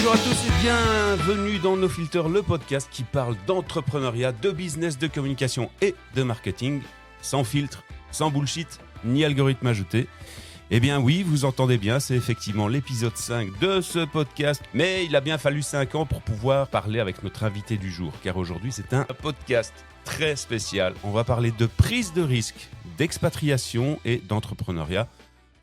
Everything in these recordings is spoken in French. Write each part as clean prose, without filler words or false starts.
Bonjour à tous et bienvenue dans No Filter, le podcast qui parle d'entrepreneuriat, de business, de communication et de marketing, sans filtre, sans bullshit, ni algorithme ajouté. Eh bien oui, vous entendez bien, c'est effectivement l'épisode 5 de ce podcast, mais il a bien fallu 5 ans pour pouvoir parler avec notre invité du jour, car aujourd'hui c'est un podcast très spécial. On va parler de prise de risque, d'expatriation et d'entrepreneuriat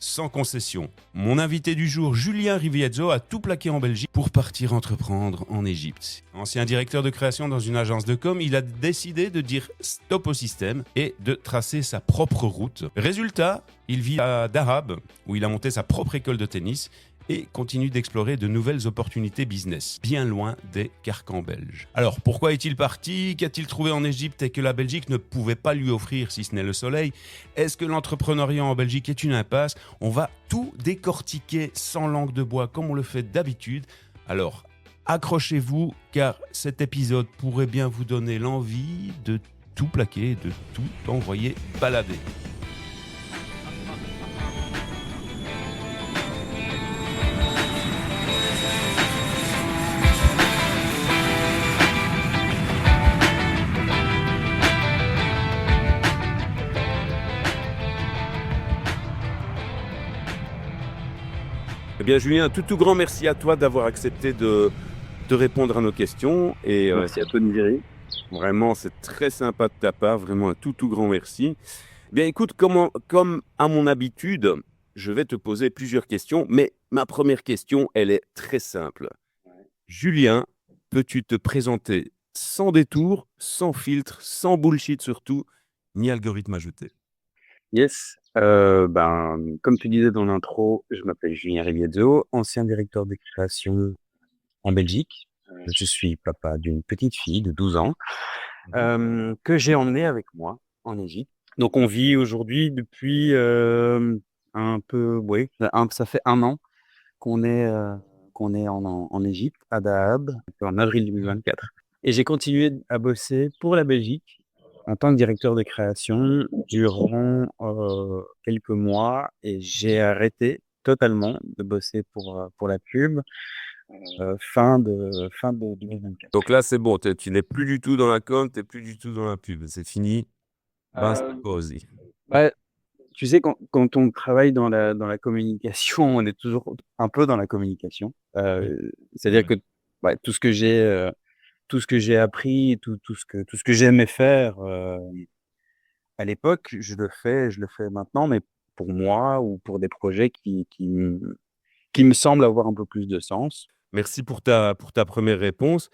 sans concession. Mon invité du jour, Julien Riviezzo, a tout plaqué en Belgique pour partir entreprendre en Égypte. Ancien directeur de création dans une agence de com, il a décidé de dire stop au système et de tracer sa propre route. Résultat, il vit à Darab, où il a monté sa propre école de tennis et continue d'explorer de nouvelles opportunités business, bien loin des carcans belges. Alors, pourquoi est-il parti ? Qu'a-t-il trouvé en Égypte et que la Belgique ne pouvait pas lui offrir si ce n'est le soleil ? Est-ce que l'entrepreneuriat en Belgique est une impasse ? On va tout décortiquer sans langue de bois comme on le fait d'habitude. Alors, accrochez-vous car cet épisode pourrait bien vous donner l'envie de tout plaquer et de tout envoyer balader. Eh bien, Julien, tout grand merci à toi d'avoir accepté de répondre à nos questions. Et Merci à toi, Nigérie. vraiment, c'est très sympa de ta part. Vraiment, un tout grand merci. Eh bien, écoute, comme à mon habitude, je vais te poser plusieurs questions. Mais ma première question, elle est très simple. Julien, peux-tu te présenter sans détour, sans filtre, sans bullshit surtout, ni algorithme ajouté ? Yes. Comme tu disais dans l'intro, je m'appelle Julien Riviezzo, ancien directeur de création en Belgique. Je suis papa d'une petite fille de 12 ans que j'ai emmenée avec moi en Égypte. Donc, on vit aujourd'hui depuis ça fait 1 an qu'on est en Égypte, à Dahab, en avril 2024. Et j'ai continué à bosser pour la Belgique en tant que directeur de création durant quelques mois et j'ai arrêté totalement de bosser pour la pub fin de 2024. Donc là, c'est bon, tu n'es plus du tout dans la com, tu n'es plus du tout dans la pub. C'est fini. Basta così. Ouais, tu sais, quand on travaille dans la communication, on est toujours un peu dans la communication. C'est-à-dire que tout ce que j'ai appris, tout ce que j'aimais faire à l'époque, je le fais maintenant, mais pour moi ou pour des projets qui me semblent avoir un peu plus de sens. Merci pour ta première réponse.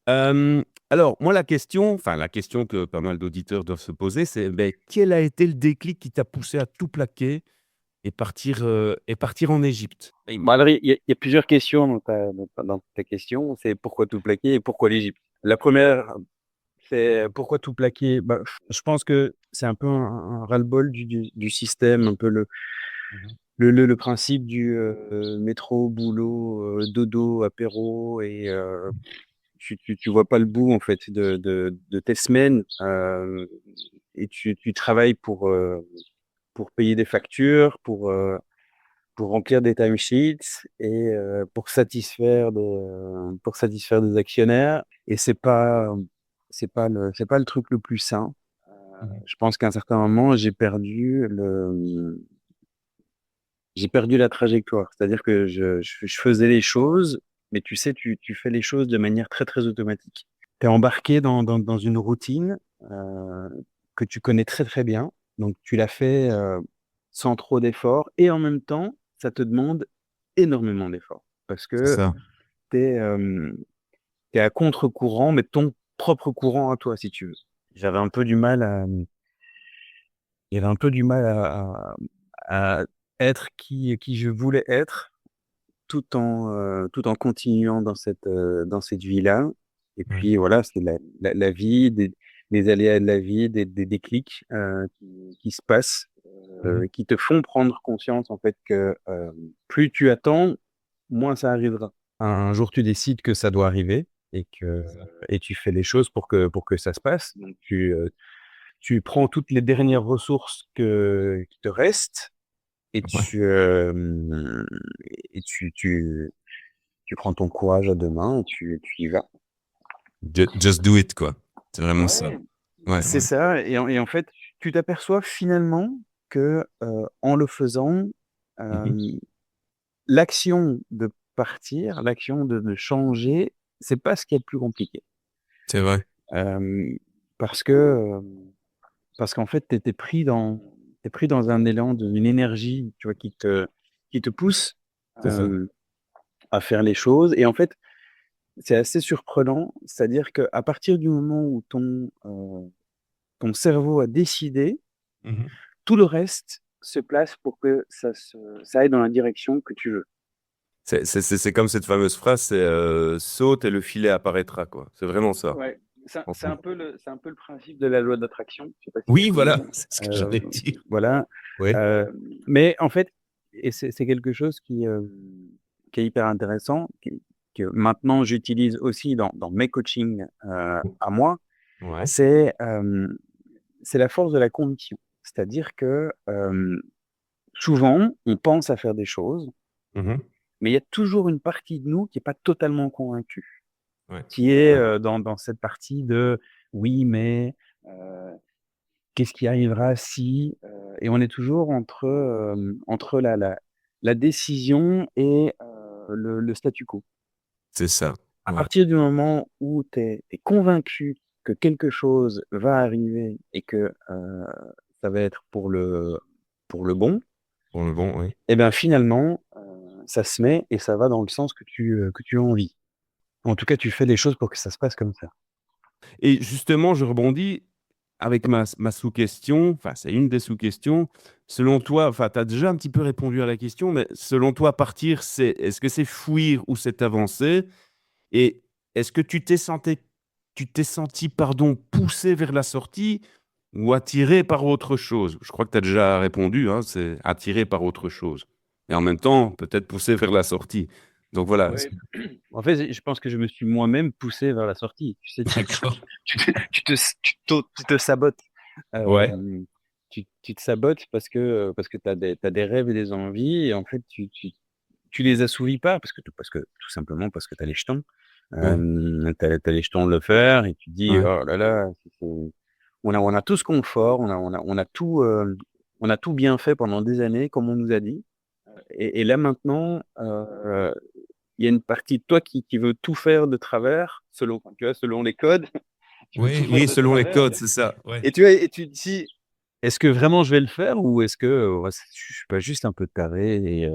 Alors, moi, la question que pas mal d'auditeurs doivent se poser, c'est quel a été le déclic qui t'a poussé à tout plaquer et partir en Égypte ? Alors, il y a plusieurs questions dans ta question. C'est pourquoi tout plaquer et pourquoi l'Égypte. La première, c'est pourquoi tout plaquer. Je pense que c'est un peu un ras-le-bol du système, un peu le principe du métro, boulot, dodo, apéro et tu vois pas le bout en fait de tes semaines et tu travailles pour payer des factures, pour remplir des timesheets et pour satisfaire des actionnaires. Et c'est pas le truc le plus sain. Je pense qu'à un certain moment, j'ai perdu la trajectoire. C'est-à-dire que je faisais les choses, mais tu sais, tu fais les choses de manière très, très automatique. Tu es embarqué dans une routine que tu connais très, très bien. Donc, tu l'as fait sans trop d'efforts. Et en même temps, ça te demande énormément d'efforts. Parce C'est que ça. tu es, à contre-courant, mais ton propre courant à toi, si tu veux. J'avais un peu du mal à, il y avait un peu du mal à être qui je voulais être tout en continuant dans cette vie-là. Et Ouais. puis voilà, c'est la vie, des aléas de la vie, des déclics qui se passent, qui te font prendre conscience en fait que plus tu attends, moins ça arrivera. Un jour, tu décides que ça doit arriver et tu fais les choses pour que ça se passe. Donc tu prends toutes les dernières ressources qui te restent et Ouais. et tu tu prends ton courage à deux mains et tu y vas. Just do it, quoi. C'est vraiment ça. Ouais, Ouais, c'est ouais. ça. Et en fait, tu t'aperçois finalement que en le faisant, Mhm. euh, l'action de partir, l'action de changer, c'est pas ce qui est le plus compliqué. C'est vrai. Euh, parce que parce qu'en fait, t'es pris dans un élan, une énergie, tu vois, qui te pousse C'est ça. euh, à faire les choses. Et en fait, c'est assez surprenant, c'est-à-dire qu'à partir du moment où ton cerveau a décidé, Mhm. tout le reste se place pour que ça aille dans la direction que tu veux. C'est comme cette fameuse phrase, c'est saute et le filet apparaîtra, quoi. C'est vraiment ça. Ouais, Franchement. c'est un peu le principe de la loi d'attraction. Je sais pas si tu Oui, connais. voilà, c'est ce que Euh, j'allais dire. voilà. Oui. Euh, mais en fait, et c'est quelque chose qui est hyper intéressant, que maintenant j'utilise aussi dans mes coachings à moi, Ouais. c'est c'est la force de la conviction. C'est-à-dire que souvent, on pense à faire des choses, Mhm. mais il y a toujours une partie de nous qui n'est pas totalement convaincue, Ouais. qui est dans cette partie de oui, mais euh, qu'est-ce qui arrivera si et on est toujours entre la décision et le statu quo. C'est ça. À Ouais. partir du moment où tu es convaincu que quelque chose va arriver et que ça va être pour le bon, Pour le bon, oui. et bien finalement, ça se met et ça va dans le sens que tu as envie. En tout cas, tu fais les choses pour que ça se passe comme ça. Et justement, je rebondis avec ma sous-question, enfin, c'est une des sous-questions. Selon toi, enfin, tu as déjà un petit peu répondu à la question, mais selon toi, partir, est-ce que c'est fuir ou c'est avancer? Et est-ce que tu t'es senti, pardon, poussé vers la sortie ou attiré par autre chose? Je crois que tu as déjà répondu, hein, c'est attiré par autre chose. Et en même temps, peut-être poussé vers la sortie. Donc voilà. Ouais. En fait, je pense que je me suis moi-même poussé vers la sortie. Tu sais, D'accord. tu te sabotes. Ouais. Euh, tu te sabotes parce que t'as des rêves et des envies et en fait, tu les assouvis pas parce que tout simplement parce que tu as les jetons. Ouais. T'as les jetons de le faire et tu te dis, Ouais. oh là là, on a tout ce confort, on a tout bien fait pendant des années, comme on nous a dit. Et là maintenant, il y a une partie de toi qui veut tout faire de travers, tu vois, selon les codes, tu veux tout Oui, faire oui, de selon les travers. codes, c'est ça. Ouais. Et tu vois, et tu te dis, est-ce que vraiment je vais le faire ou est-ce que je suis pas juste un peu taré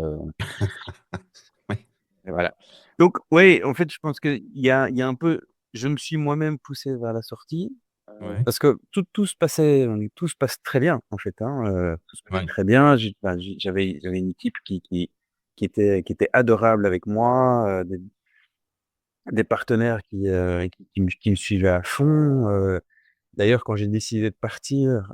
Ouais. et voilà. Donc, oui, en fait, je pense il y a un peu, je me suis moi-même poussé vers la sortie Ouais. parce que tout se passe très bien, en fait, hein, tout se passait Ouais. très bien. J'avais une équipe qui était adorable avec moi, des partenaires qui me suivaient à fond. D'ailleurs, quand j'ai décidé de partir,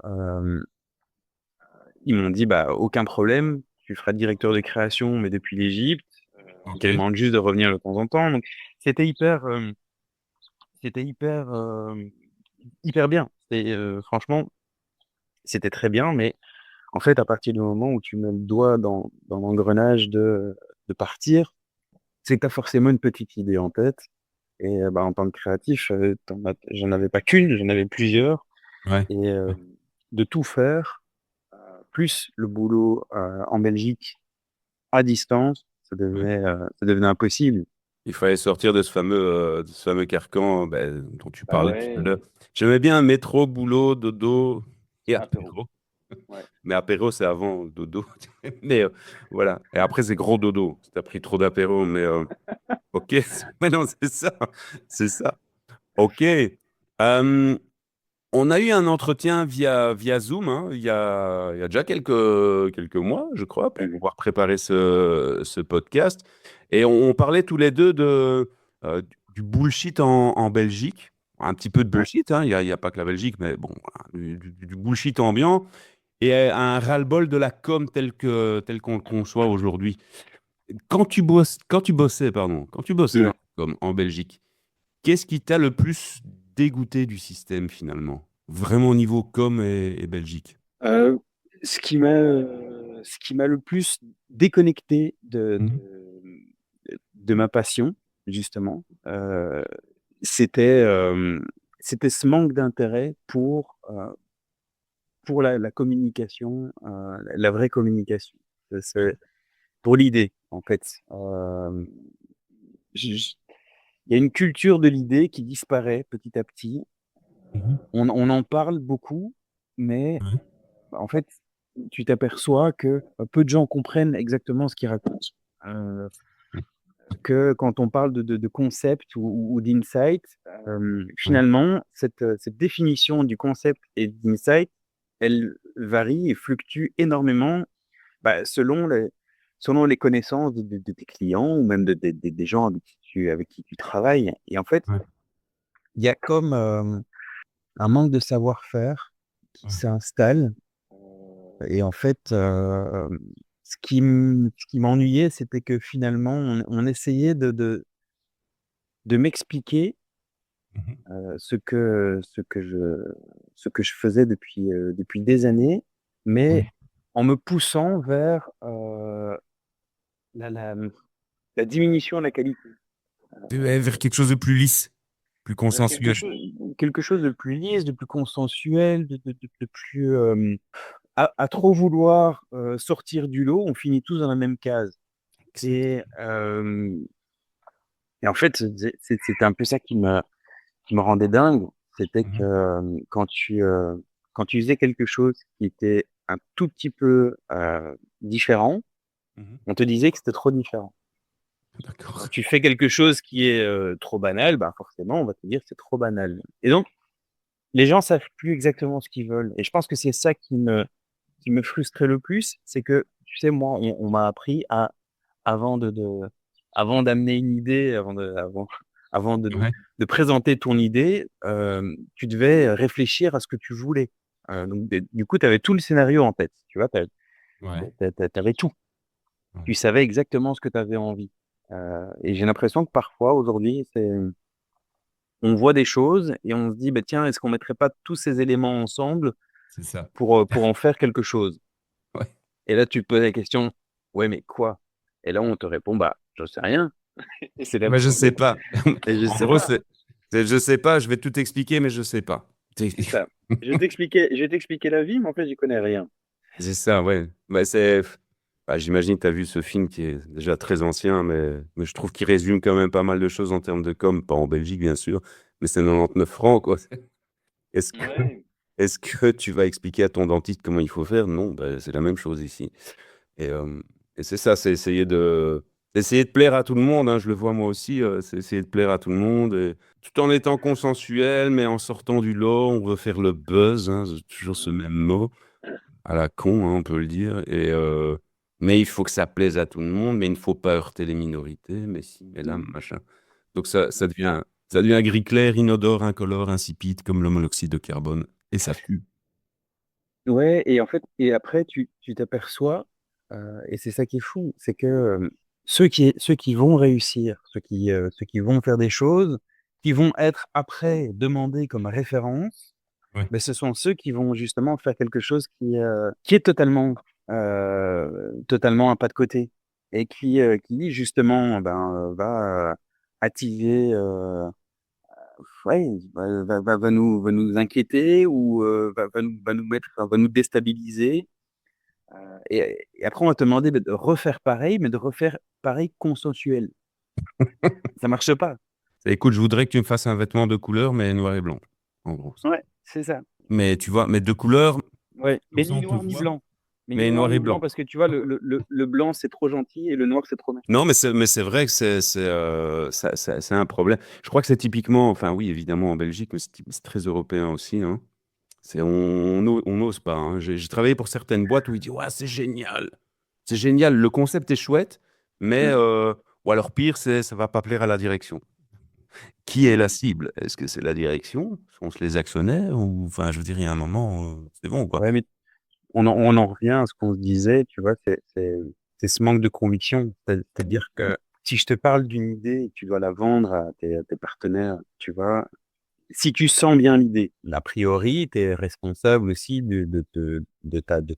ils m'ont dit, bah, aucun problème, tu feras directeur de création, mais depuis l'Égypte. On te Ok. demande juste de revenir de temps en temps. Donc, c'était c'était hyper bien. Franchement, c'était très bien. Mais en fait, à partir du moment où tu mets le doigt dans l'engrenage de partir, c'est que tu as forcément une petite idée en tête. Et bah, en tant que créatif, j'en avais pas qu'une, j'en avais plusieurs. Ouais. Et de tout faire, plus le boulot en Belgique à distance, Ouais. ça devenait impossible. Il fallait sortir de ce fameux carcan ben, dont tu Ah parlais tout à ouais, l'heure. J'aimais bien métro, boulot, dodo et apéro. apéro. Ouais. Mais apéro, c'est avant dodo. Mais voilà. Et après, c'est gros dodo. Si t'as pris trop d'apéro. Mais ok. Mais non, c'est ça. C'est ça. Ok. On a eu un entretien via Zoom hein, il y a déjà quelques mois, je crois, pour Ouais. pouvoir préparer ce podcast. Et on parlait tous les deux du bullshit en Belgique. Un petit peu de Ouais. bullshit, hein, il y a pas que la Belgique, mais bon, voilà, du bullshit ambiant et un ras-le-bol de la com tel qu'on le conçoit aujourd'hui. Quand tu bossais dans Ouais. la com en Belgique, qu'est-ce qui t'a le plus dégoûté du système finalement? Vraiment niveau com et Belgique. Euh, ce qui m'a le plus déconnecté Mhm. de ma passion, justement, c'était, c'était ce manque d'intérêt pour la communication, la vraie communication. C'est pour l'idée, en fait. Je il y a une culture de l'idée qui disparaît petit à petit. Mhm. On en parle beaucoup, mais Ouais. en fait, tu t'aperçois que, peu de gens comprennent exactement ce qu'ils racontent. Heu, que quand on parle de concept ou d'insight, Ouais. finalement, cette définition du concept et d'insight, elle varie et fluctue énormément, bah, selon les connaissances de tes clients ou même des gens avec qui tu travailles et en fait, Ouais. il y a comme, un manque de savoir-faire qui Ouais. s'installe et en fait, ce qui m'ennuyait, c'était que finalement on essayait de m'expliquer, Mhm. ce que je faisais depuis des années, mais Ouais. en me poussant vers, la la, mmh, la diminution de la qualité. Ouais, vers quelque chose de plus lisse, plus Vers consensuel. quelque chose de plus lisse, de plus consensuel, de plus, à trop vouloir, sortir du lot, on finit tous dans la même case et Exactement. hem et en fait, c'était un peu ça qui me rendait dingue. C'était que, Mhm. quand tu faisais quelque chose qui était un tout petit peu, différent, Mhm. on te disait que c'était trop différent. Quand D'accord. tu fais quelque chose qui est, trop banal, bah, forcément, on va te dire que c'est trop banal et donc les gens savent plus exactement ce qu'ils veulent et je pense que c'est ça qui me frustrait le plus, c'est que, tu sais, moi, on m'a appris à avant avant d'amener une idée, avant Ouais. de présenter ton idée, tu devais réfléchir à ce que tu voulais. Donc du coup, tu avais tout le scénario en tête, tu vois? Ouais. Tu avais tout. Tu Ouais. savais exactement ce que tu avais envie. Et j'ai l'impression que parfois, aujourd'hui, on voit des choses et on se dit: «Bah, tiens, est-ce qu'on mettrait pas tous ces éléments ensemble C'est ça. pour en faire quelque chose?» Ouais. Et là, tu te poses la question: «Ouais, mais quoi?» Et là, on te répond: «Bah, j'en sais rien». Et c'est là Bah, je sais pas. et je En sais gros, pas. c'est je sais pas, je vais tout t'expliquer, mais je sais pas. C'est ça. Je vais t'expliquer la vie, mais en fait, j'y connais rien. C'est ça, ouais. Bah, bah, j'imagine que tu as vu ce film qui est déjà très ancien, mais je trouve qu'il résume quand même pas mal de choses en termes de com, pas en Belgique, bien sûr, mais c'est 99 francs, quoi. Est-ce que Ouais. est-ce que tu vas expliquer à ton dentiste comment il faut faire? Non, bah, c'est la même chose ici et c'est ça, c'est essayer de plaire à tout le monde, hein, je le vois moi aussi, c'est essayer de plaire à tout le monde et tout en étant consensuel, mais en sortant du lot, on veut faire le buzz, hein, c'est toujours ce même mot. À la con, hein, on peut le dire mais il faut que ça plaise à tout le monde, mais il ne faut pas heurter les minorités, mais si, mais là, machin. Donc ça devient gris clair, inodore, incolore, insipide, comme le monoxyde de carbone et ça pue. Ouais et en fait et après tu t'aperçois, et c'est ça qui est fou, c'est que, ceux qui vont réussir, ceux qui vont faire des choses, qui vont être après demandés comme référence, Ouais. beh, ce sont ceux qui vont justement faire quelque chose qui est totalement, totalement un pas de côté et qui justement, ben, va, attiser, ouais, va nous inquiéter ou, va nous mettre va nous déstabiliser, et après on va te demander, bah, de refaire pareil, mais de refaire pareil consensuel. Ça marche pas. Écoute, je voudrais que tu me fasses un vêtement de couleur, mais noir et blanc, en gros. Ouais, c'est ça. Mais tu vois, mais de couleur, Ouais, comme mais ça ni on te noir ni voit, blanc. Mais ni mais noir noir et ni blanc blanc. parce que tu vois le blanc c'est trop gentil et le noir c'est trop méchant. Non, mais c'est vrai que c'est un problème. Je crois que c'est typiquement, enfin oui, évidemment en Belgique, mais c'est très européen aussi, hein. On n'ose pas, hein. J'ai travaillé pour certaines boîtes où ils disent, ouais, c'est génial, le concept est chouette, mais Mmh. ou alors pire, ça va pas plaire à la direction. Qui est la cible? Est-ce que c'est la direction? Sont-ce les actionnaires? Ou enfin, je veux dire, il y a un moment, c'est bon, quoi. Ouais, mais on en revient à ce qu'on se disait, tu vois? C'est ce manque de conviction. C'est-à-dire que si je te parle d'une idée et que tu dois la vendre à tes partenaires, tu vois? Si tu sens bien l'idée, a priori, tu es responsable aussi de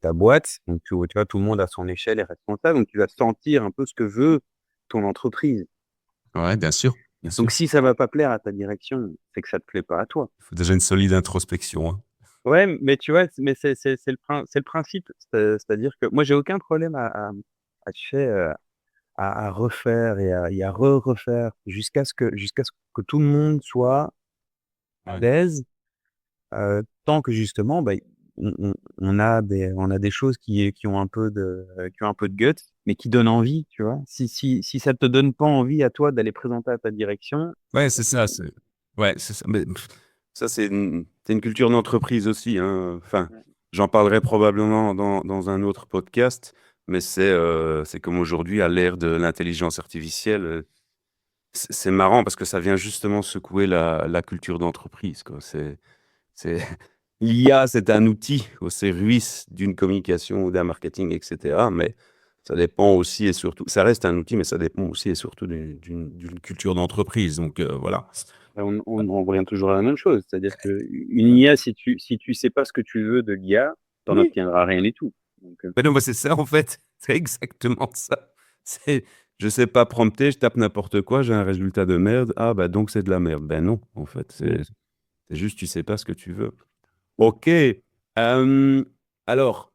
ta boîte. Donc tu vois, tout le monde à son échelle est responsable, donc tu vas sentir un peu ce que veut ton entreprise. Ouais, bien sûr, bien Donc, sûr. si ça va pas plaire à ta direction, c'est que ça te plaît pas à toi. Il faut déjà une solide introspection, hein. Ouais, mais tu vois, mais c'est le principe. C'est-à-dire que moi, j'ai aucun problème tu sais, à refaire et à refaire jusqu'à ce que tout le monde soit à Ouais. l'aise, tant que justement, bah, on a des choses qui ont un peu de guts, mais qui donnent envie, tu vois. Si ça te donne pas envie à toi d'aller présenter à ta direction, Ouais, c'est ça. Ouais, c'est ça. Mais, ça, c'est une culture d'entreprise aussi, hein. Enfin, j'en parlerai probablement dans un autre podcast, mais c'est comme aujourd'hui, à l'ère de l'intelligence artificielle. C'est marrant parce que ça vient justement secouer la culture d'entreprise, quoi. C'est, l'IA, c'est un outil au service d'une communication ou d'un marketing, etc. Mais ça dépend aussi et surtout, ça reste un outil, mais ça dépend aussi et surtout d'une culture d'entreprise. Donc voilà. on revient toujours à la même chose. C'est-à-dire que une IA, si tu sais pas ce que tu veux de l'IA, t'en Oui. obtiendras rien du tout. Donc, Mais non, bah, c'est ça en fait. C'est exactement ça. C'est, je sais pas prompter, je tape n'importe quoi, j'ai un résultat de merde. Ah bah donc c'est de la merde. Ben non, en fait, c'est juste tu sais pas ce que tu veux. Ok. Alors,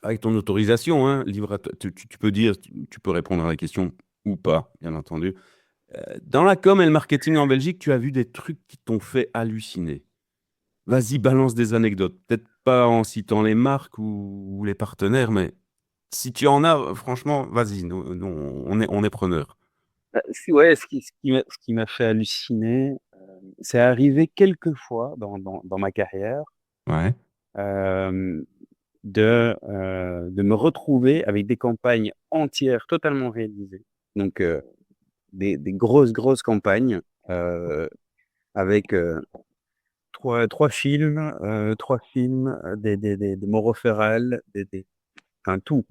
avec ton autorisation, hein, libre à toi, tu peux dire, tu peux répondre à la question ou pas, bien entendu. Dans la com et le marketing en Belgique, tu as vu des trucs qui t'ont fait halluciner. Vas-y, balance des anecdotes. Peut-être pas en citant les marques ou les partenaires, mais si tu en as, franchement, vas-y, on est preneur. ouais, ce qui m'a fait halluciner, c'est arrivé quelques fois dans ma carrière, Ouais. euh, de me retrouver avec des campagnes entières totalement réalisées. Donc, des grosses, grosses campagnes, avec trois films, des moraux férales, enfin tout,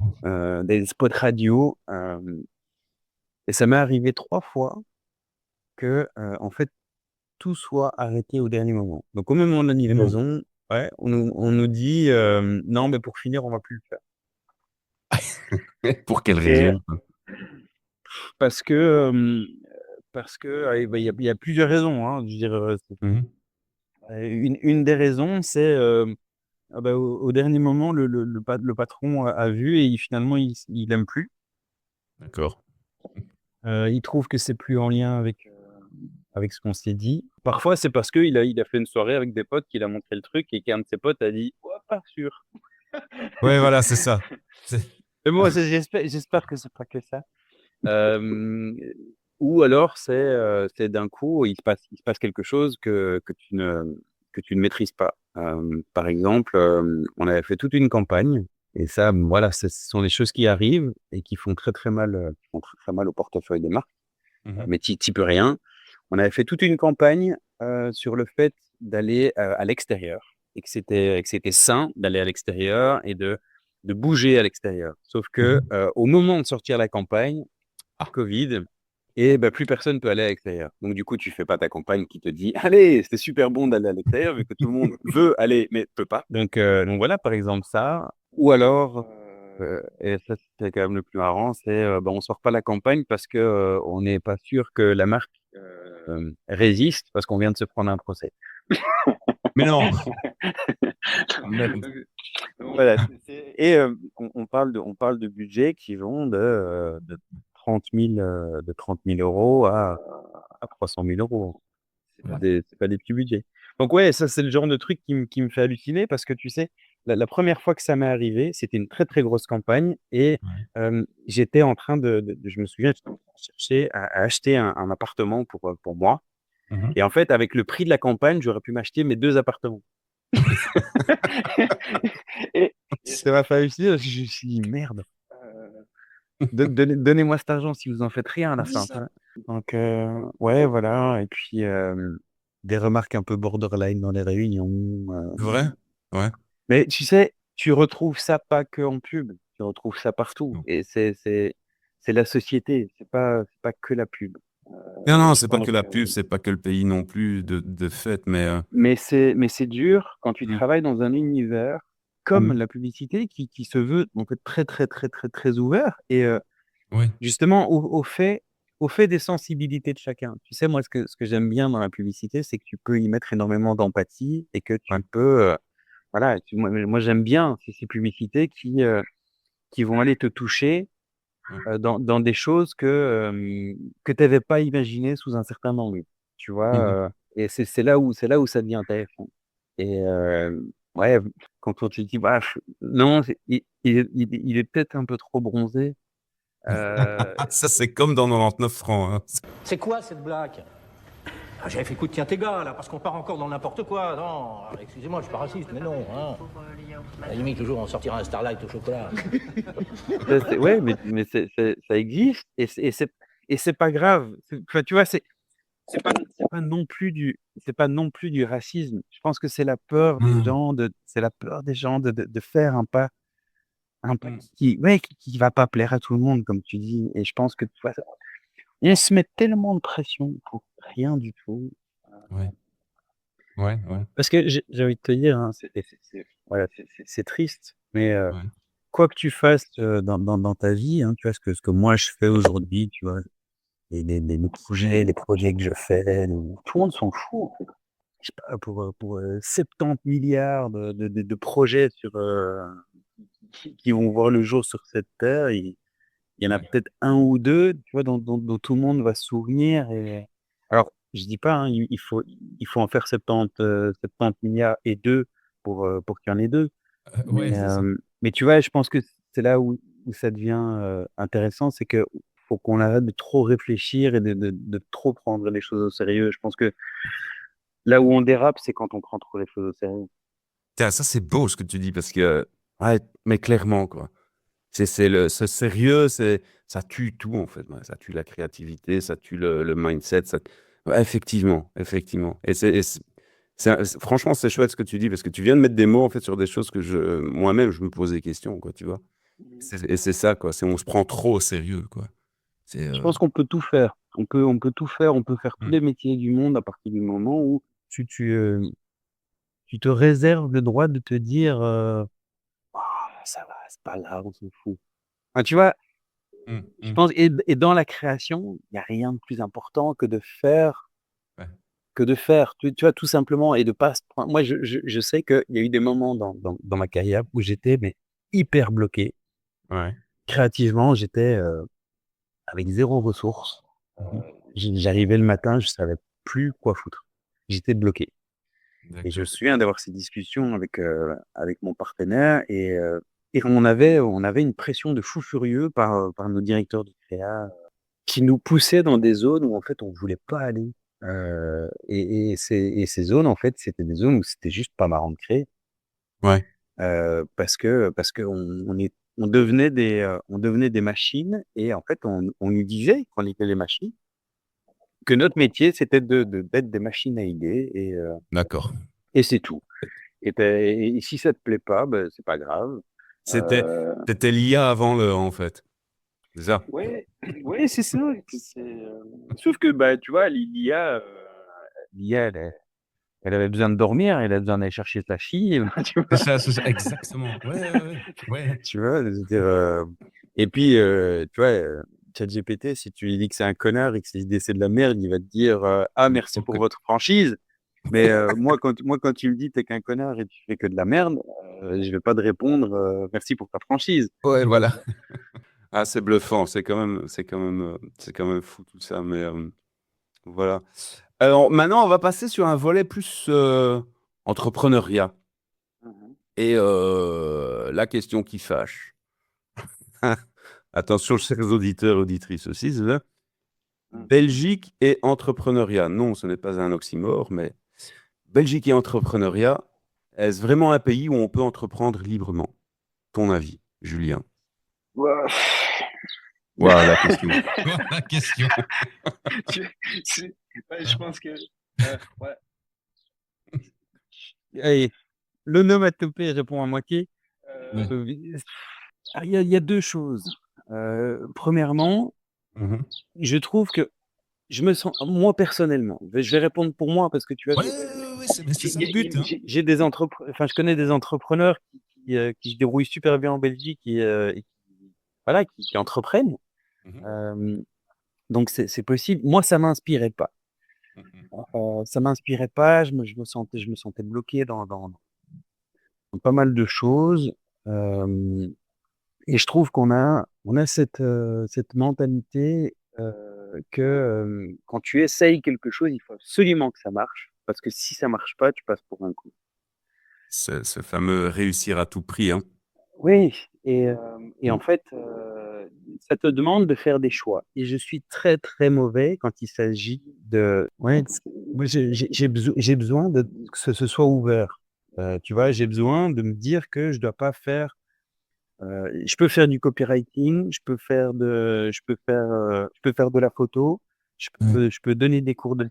des spots radio. Et ça m'est arrivé 3 fois que, en fait, tout soit arrêté au dernier moment. Donc, au moment de la Non. livraison, ouais, on nous dit, non, mais pour finir, on va plus le faire. Pour quelle Et raison? parce que, bah, il y a plusieurs raisons, hein. Je veux dire, Mhm. une des raisons, c'est, ah bah, au dernier moment, le patron a vu et finalement, il aime plus. D'accord. Il trouve que c'est plus en lien avec ce qu'on s'est dit. Parfois, c'est parce qu'il a fait une soirée avec des potes, qu'il a montré le truc et qu'un de ses potes a dit: «Ouais, pas sûr». Ouais, voilà, c'est ça. Mais moi, j'espère que c'est pas que ça. Hem, ou alors c'est d'un coup, il se passe quelque chose que tu ne maîtrises pas. Par exemple, on avait fait toute une campagne et ça, voilà, ce sont des choses qui arrivent et qui font très, très mal, qui font très, très mal au portefeuille des marques, Mhm. mais tu peux rien. On avait fait toute une campagne, sur le fait d'aller, à l'extérieur et que c'était sain d'aller à l'extérieur et de bouger à l'extérieur. Sauf que, Mhm. au moment de sortir la campagne, Ah. Covid, et bah, plus personne peut aller à l'extérieur. Donc du coup, tu fais pas ta campagne qui te dit: «Allez, c'était super bon d'aller à l'extérieur», vu que tout le monde veut aller mais peut pas. Donc voilà, par exemple ça. Ou alors, et ça, c'était quand même le plus marrant, c'est, bah, on sort pas la campagne parce que, on n'est pas sûr que la marque, résiste parce qu'on vient de se prendre un procès. Mais non. Merde. Voilà, on parle de budgets qui vont de 30 000, € à 300 000 €. Ouais. C'est pas des petits budgets. Donc ouais, ça, c'est le genre de truc qui me fait halluciner parce que tu sais, la première fois que ça m'est arrivé, c'était une très, très grosse campagne et Ouais. j'étais en train je me souviens, j'étais en train de chercher à acheter un appartement pour moi Mhm. et en fait, avec le prix de la campagne, j'aurais pu m'acheter mes 2 appartements. Et ça m'a fait halluciner parce que je me suis dit: «Merde, donnez-moi cet argent si vous en faites rien à la fin». Donc ouais, voilà et puis, des remarques un peu borderline dans les réunions, Vrai? Ouais. mais tu sais, tu retrouves ça pas que en pub, tu retrouves ça partout Non. et c'est la société, c'est pas que la pub. Non, non, Je c'est pas pense que la que pub, c'est pas que le pays non plus de fait, mais mais c'est dur quand tu mm. travailles dans un univers comme Mm. la publicité qui se veut en fait très, très, très, très, très ouvert et Oui. justement au fait au fait des sensibilités de chacun. Tu sais, moi, ce que j'aime bien dans la publicité, c'est que tu peux y mettre énormément d'empathie et que Ouais. tu peux, voilà, moi, j'aime bien ces publicités qui vont aller te toucher Ouais. dans des choses que tu n'avais pas imaginées sous un certain angle. Tu vois, Mhm. et c'est là où ça devient intéressant. Et ouais, quand on te dit, bah, non, il est peut-être un peu trop bronzé. Euh, Ah, ça, c'est comme dans 99 francs. Hein. C'est quoi cette blague? Ah, j'avais fait coup de tiens tes gars là, parce qu'on part encore dans n'importe quoi. Non, alors, excusez-moi, je suis pas raciste, mais non. Hein. À la limite, toujours on sortira un Starlight au chocolat. ouais, mais ça existe et c'est pas grave. Enfin, tu vois, c'est pas non plus du racisme. Je pense que Mhm. c'est la peur des gens de faire un pas Mhm. qui va pas plaire à tout le monde, comme tu dis. Et je pense que tu vois, on se met tellement de pression pour rien du tout. Ouais, ouais, ouais, Parce que j'ai envie de te dire, hein, voilà, c'est triste, mais ouais. quoi que tu fasses dans ta vie, hein, tu vois, ce que moi je fais aujourd'hui, tu vois, les projets que je fais, tout le monde s'en fout. En fait. Je sais pas, pour 70 milliards de projets qui vont voir le jour sur cette terre, il y en a peut-être un ou deux, tu vois, dont tout le monde va se souvenir. Et alors, je dis pas, hein, il faut en faire 70 milliards et deux pour qu'il y en ait deux. Ouais, Mais, c'est ça. mais tu vois, je pense que c'est là où ça devient intéressant, c'est que faut qu'on arrête de trop réfléchir et de trop prendre les choses au sérieux. Je pense que là où on dérape, c'est quand on prend trop les choses au sérieux. Tiens, ça, c'est beau ce que tu dis parce que, ouais, mais clairement, quoi. Ce sérieux, ça tue tout, en fait. Ouais, ça tue la créativité, ça tue le mindset. Ouais, effectivement, effectivement. Franchement, c'est chouette ce que tu dis parce que tu viens de mettre des mots, en fait, sur des choses que moi-même, je me pose des questions, quoi, tu vois. Et c'est ça, quoi. On se prend trop au sérieux, quoi. C'est, Je pense qu'on peut tout faire. On peut tout faire. On peut faire tous hmm. les métiers du monde à partir du moment où tu te réserves le droit de te dire ça va, c'est pas là, on s'en fout. Enfin, tu vois, Hmm, je hmm. pense, et dans la création, il n'y a rien de plus important que de faire, Ouais, tu vois, tout simplement, et de pas se prendre. Moi, je sais qu'il y a eu des moments dans ma carrière où j'étais mais hyper bloqué. ouais. Créativement, j'étais avec zéro ressource. Mhm. J'arrivais le matin, je savais plus quoi foutre. J'étais bloqué. Et je me D'accord. souviens d'avoir ces discussions avec mon partenaire et on avait une pression de fou furieux par nos directeurs de créa qui nous poussaient dans des zones où en fait on voulait pas aller. Et ces zones, en fait, c'était des zones où c'était juste pas marrant de créer Ouais. parce que on devenait des machines et en fait on nous disait qu'on était les machines que notre métier c'était d'être des machines à idées D'accord. et c'est tout. Et si ça te plaît pas, ben, c'est pas grave. C'était, Euh, c'était l'IA avant en fait. C'est ça. ouais, ouais, c'est ça. Sauf que, bah, tu vois, l'IA, elle avait besoin de dormir, elle a besoin d'aller chercher sa fille, tu vois. C'est ça, exactement. Ouais, ouais, ouais. Ouais. Tu vois, c'est-à-dire, et puis, tu vois, ChatGPT, si tu lui dis que c'est un connard et que ses idées c'est de la merde, il va te dire ah, merci pour votre franchise. Mais moi, quand tu me dis t'es qu'un connard et tu fais que de la merde, je vais pas te répondre merci pour ta franchise. Ouais, voilà. Ah, c'est bluffant. C'est quand même fou tout ça. Mais voilà. Alors maintenant, on va passer sur un volet plus entrepreneuriat. Mhm. Et la question qui fâche. Attention, chers auditeurs, auditrices aussi, c'est là. Belgique et entrepreneuriat. Non, ce n'est pas un oxymore, mais Belgique et entrepreneuriat, est-ce vraiment un pays où on peut entreprendre librement? Ton avis, Julien? Ouais. Voilà la question. Voilà la question. Je, ouais, je pense que ouais. Allez, l'onomatopée répond à moitié. Ouais. Il y a deux choses. Premièrement, Mhm. je trouve que je me sens, moi personnellement, je vais répondre pour moi parce que tu vois, Ouais, ouais, ouais, c'est ça le but. Hein. enfin, je connais des entrepreneurs qui se débrouillent super bien en Belgique et voilà, qui entreprennent. Mhm. Euh, Donc c'est possible. Moi, ça m'inspirait pas. Ça m'inspirait pas. Je me sentais bloqué dans pas mal de choses. Euh, et je trouve qu'on a cette mentalité que quand tu essayes quelque chose, il faut absolument que ça marche. Parce que si ça marche pas, tu passes pour un con. Ce fameux réussir à tout prix, hein. Oui, et en fait, ça te demande de faire des choix. Et je suis très, très mauvais quand il s'agit de ouais, moi j'ai besoin que ce soit ouvert. Tu vois? J'ai besoin de me dire que je dois pas faire, je peux faire du copywriting, je peux faire de la photo, Ouais. je peux donner des cours de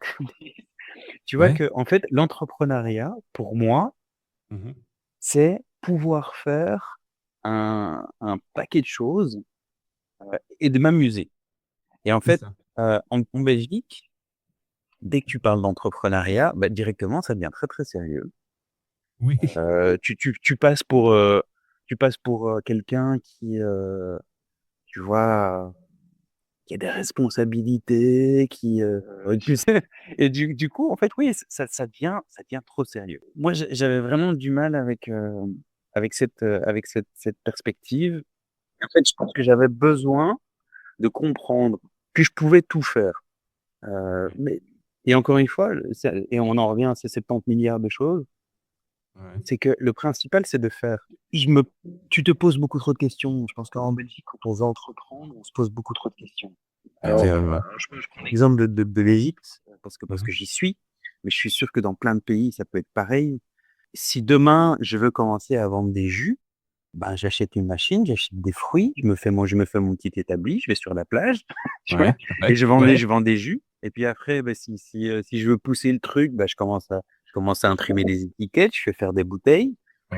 tu vois? Ouais. Que en fait, l'entrepreneuriat, pour moi, Mhm. c'est pouvoir faire un paquet de choses, et de m'amuser. Et en C'est fait, ça. en Belgique, dès que tu parles d'entrepreneuriat, bah, directement, ça devient très, très sérieux. Oui. Tu passes pour quelqu'un tu vois, qui a des responsabilités, tu sais? Et du coup, en fait, oui, ça devient trop sérieux. Moi, j'avais vraiment du mal avec cette perspective. En fait, je pense que j'avais besoin de comprendre que je pouvais tout faire. Mais et encore une fois, et on en revient à ces 70 milliards de choses, Ouais. c'est que le principal, c'est de faire. Je me Tu te poses beaucoup trop de questions. Je pense qu'en Belgique, quand on veut entreprendre, on se pose beaucoup trop de questions. Alors, Effectivement. je prends l'exemple de l'Égypte, parce que Mhm. j'y suis, mais je suis sûr que dans plein de pays, ça peut être pareil. Si demain, je veux commencer à vendre des jus, ben, j'achète une machine, j'achète des fruits, je me fais mon petit établi, je vais sur la plage, tu vois? Ouais. Et Ouais. je vends des jus. Et puis après, bah, si je veux pousser le truc, bah, je commence à imprimer des étiquettes, je fais faire des bouteilles.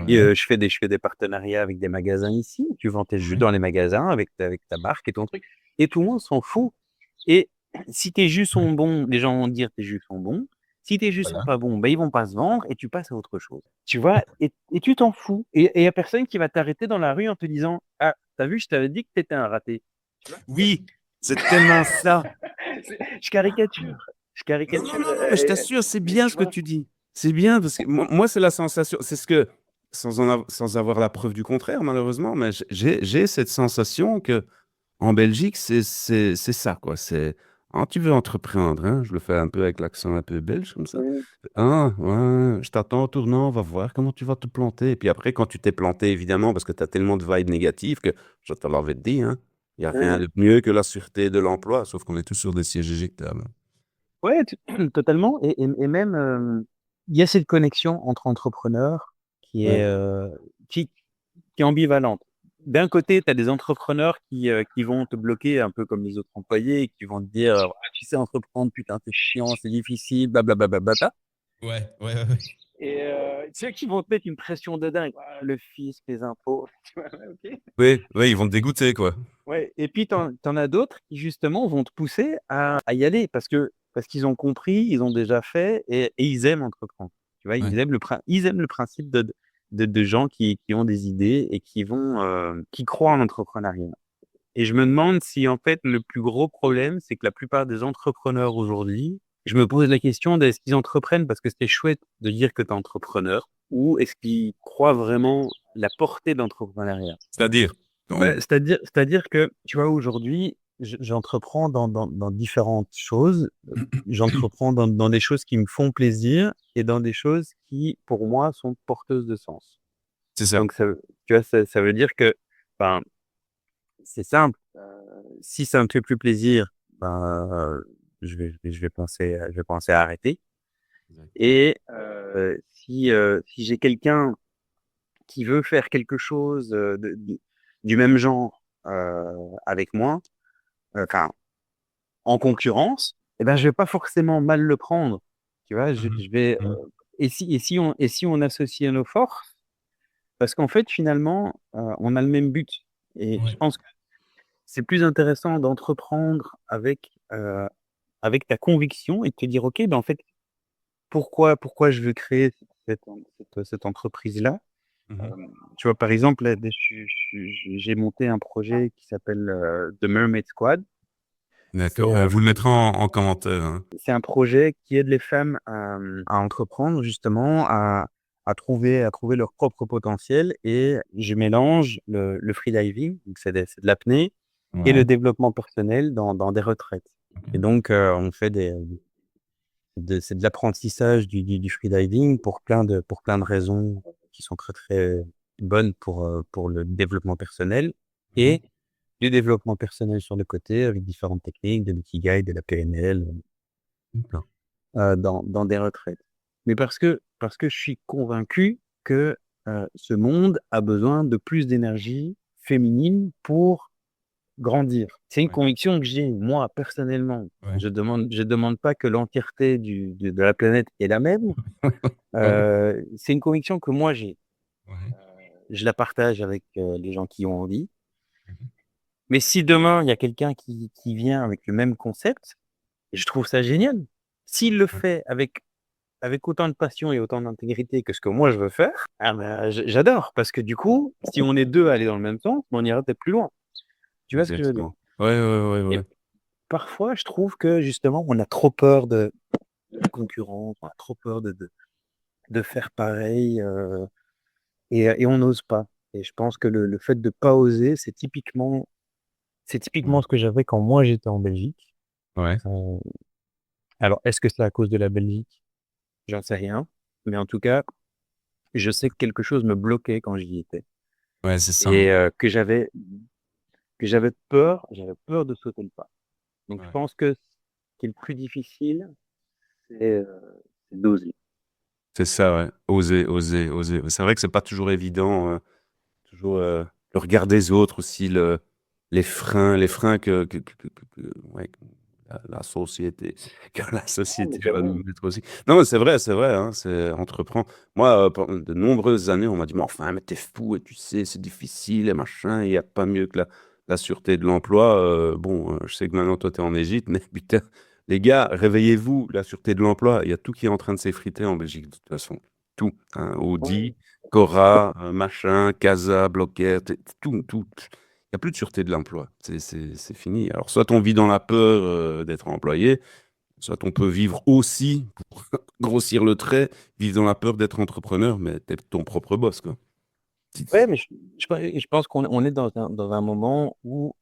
Et Ouais. je fais des partenariats avec des magasins ici. Tu vends tes jus Ouais. dans les magasins avec ta marque et ton truc. Et tout le monde s'en fout. Et si tes jus sont bons, les gens vont te dire tes jus sont bons. Si tes jus sont Voilà. pas bons, ben ils vont pas se vendre et tu passes à autre chose. Tu vois? Et tu t'en fous. Et il y a personne qui va t'arrêter dans la rue en te disant: «Ah, t'as vu, je t'avais dit que t'étais un raté». Tu vois? Oui, c'est tellement ça. Je caricature. Je Non, non, caricature, non, non, mais je t'assure, c'est mais bien tu ce que vois? tu dis. C'est bien parce que moi, c'est la sensation, c'est ce que, sans avoir la preuve du contraire, malheureusement, mais j'ai cette sensation que en Belgique, c'est ça, quoi. C'est, ah, tu veux entreprendre, hein, je le fais un peu avec l'accent un peu belge, comme ça. Mmh. Ah, ouais, je t'attends au tournant, on va voir comment tu vas te planter. Et puis après, quand tu t'es planté, évidemment, parce que tu as tellement de vibes négatives que, je te l'avais dit, hein, il n'y a rien Mmh. de mieux que la sûreté de l'emploi, sauf qu'on est tous sur des sièges éjectables. Ouais, totalement. Et même, il y a cette connexion entre entrepreneurs qui est, Ouais. qui qui est ambivalente. D'un côté, tu as des entrepreneurs qui vont te bloquer un peu comme les autres employés et qui vont te dire: «Ah, tu sais entreprendre, putain, c'est chiant, c'est difficile, blablabla». Ouais, ouais, ouais. Et tu sais, qui vont te mettre une pression de dingue: «Ah, le fisc, les impôts». Tu vois? Ouais, OK. Oui, oui, ils vont te dégoûter, quoi. Ouais, et puis t'en as d'autres qui justement vont te pousser à y aller parce qu'ils ont compris, ils ont déjà fait et ils aiment entreprendre. Tu vois? Ouais. Ils aiment le principe de gens qui ont des idées et qui croient en l'entrepreneuriat. Et je me demande si en fait le plus gros problème, c'est que la plupart des entrepreneurs aujourd'hui, je me pose la question de est-ce qu'ils entreprennent parce que c'est chouette de dire que tu es entrepreneur ou est-ce qu'ils croient vraiment la portée d'entrepreneuriat? C'est-à-dire, Bah, donc, c'est-à-dire que, tu vois, aujourd'hui, j'entreprends dans différentes choses. J'entreprends dans des choses qui me font plaisir et dans des choses qui, pour moi, sont porteuses de sens. c'est ça. Donc tu vois, ça veut dire que, ben, c'est simple, si ça me fait plus plaisir, ben, je vais penser à arrêter. Exactement. Et si j'ai quelqu'un qui veut faire quelque chose, du même genre, avec moi, enfin, en concurrence, et ben, je vais pas forcément mal le prendre. Tu vois? Je Mhm. vais, Mhm. et si on associait nos forces, parce qu'en fait, finalement, on a le même but et je Ouais. pense que c'est plus intéressant d'entreprendre avec ta conviction et de te dire: «OK, ben, en fait, pourquoi je veux créer cette entreprise-là?» Mhm. Tu vois, par exemple, là, j'ai monté un projet qui s'appelle, The Mermaid Squad. D'accord. Vous le mettrez en commentaire. Hein. C'est un projet qui aide les femmes à entreprendre justement, à trouver leur propre potentiel et je mélange le freediving, donc c'est de l'apnée et le développement personnel dans des retraites. Et donc, on fait c'est de l'apprentissage du freediving pour plein de raisons qui sont très, très bonnes pour le développement personnel et du développement personnel sur le côté avec différentes techniques, de l'ikigai, de la PNL, D'accord. dans des retraites. Mais parce que je suis convaincu que, ce monde a besoin de plus d'énergie féminine pour grandir. C'est une Ouais. conviction que j'ai, moi, personnellement. Ouais. Je demande pas que l'entièreté de la planète est la même. C'est une conviction que moi j'ai. Ouais. Je la partage avec, les gens qui ont envie. Mhm. Mais si demain, il y a quelqu'un qui vient avec le même concept, je trouve ça génial. S'il le fait avec autant de passion et autant d'intégrité que ce que moi je veux faire, ah ben, j'adore. Parce que du coup, si on est 2 à aller dans le même sens, on ira peut-être plus loin. Tu vois ce que je veux dire? Exactement. Ouais. Et parfois, je trouve que justement, on a trop peur de la concurrence, on a trop peur de faire pareil, et on n'ose pas. Et je pense que le fait de pas oser, c'est typiquement Ouais. ce que j'avais quand moi j'étais en Belgique. Ouais. Heu, alors est-ce que c'est à cause de la Belgique? J'en sais rien, mais en tout cas, je sais que quelque chose me bloquait quand j'y étais Ouais, c'est ça. et j'avais peur de sauter le pas. Donc je Ouais. pense que ce qui est le plus difficile, c'est, c'est d'oser. C'est ça, ouais. Oser. C'est vrai que c'est pas toujours évident, toujours le regard des autres aussi, les freins ouais, que la société, que la Ah mais société c'est va vrai. nous mettre aussi. Non, mais c'est vrai, hein, c'est entreprendre. Moi, pendant de nombreuses années, on m'a dit, mais enfin, mais t'es fou, et tu sais, c'est difficile, et machin, il n'y a pas mieux que la sûreté de l'emploi. Bon, je sais que maintenant, toi, t'es en Égypte, mais putain, les gars, réveillez-vous, la sûreté de l'emploi, il y a tout qui est en train de s'effriter en Belgique, de toute façon. Tout. Hein, Ouais. Audi, Cora, machin, Casa, Blocker, tout. Il n'y a plus de sûreté de l'emploi. C'est fini. Alors, soit on vit dans la peur d'être employé, soit on peut vivre aussi, pour grossir le trait, vivre dans la peur d'être entrepreneur, mais t'es ton propre boss, quoi. Ouais, mais je pense qu'on est dans un moment où,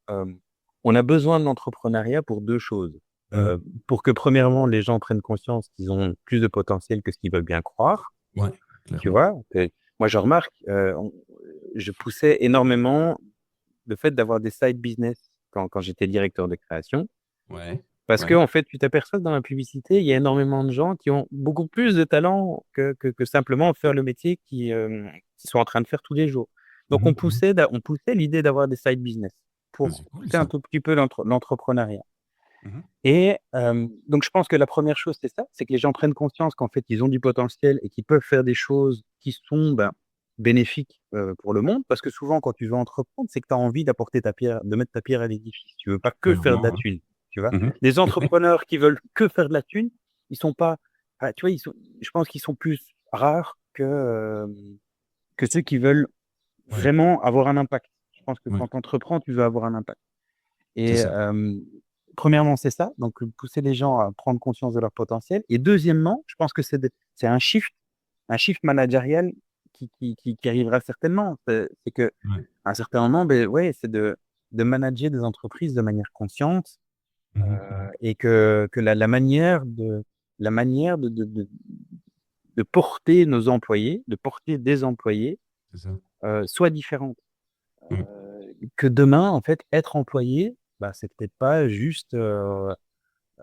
on a besoin de l'entrepreneuriat pour 2 choses. Mhm. Pour que premièrement, les gens prennent conscience qu'ils ont plus de potentiel que ce qu'ils veulent bien croire, Ouais, tu clairement. vois? Moi, je remarque, je poussais énormément le fait d'avoir des side business quand j'étais directeur de création. Ouais, Parce ouais. qu'en fait, tu t'aperçois que dans la publicité, il y a énormément de gens qui ont beaucoup plus de talent que simplement faire le métier qu'ils sont en train de faire tous les jours. Donc Mhm, mhm. on poussait l'idée d'avoir des side business Ah, pour c'est cool, pousser un ça. tout petit peu l'entrepreneuriat Mhm. et donc je pense que la première chose, c'est ça, c'est que les gens prennent conscience qu'en fait, ils ont du potentiel et qu'ils peuvent faire des choses qui sont, ben, bénéfiques, pour le monde. Parce que souvent, quand tu veux entreprendre, c'est que tu as envie de mettre ta pierre à l'édifice. Tu veux pas que faire de la Clairement, hein. thune, tu vois? Mhm. Les entrepreneurs qui veulent que faire de la thune, ils sont pas tu vois, je pense qu'ils sont plus rares que ceux qui veulent Ouais, vraiment avoir un impact. Je pense que ouais, quand tu entreprends, tu veux avoir un impact c'est et ça. premièrement, c'est ça, donc pousser les gens à prendre conscience de leur potentiel et deuxièmement, je pense que c'est un shift managérial qui arrivera certainement. C'est qu'à Ouais. un certain moment, beh, ouais, c'est de manager des entreprises de manière consciente, Mhm, mhm. et que la manière de porter nos employés, de porter des employés, C'est ça. soit différente. Mm. Que demain, en fait, être employé, bah, c'est peut-être pas juste,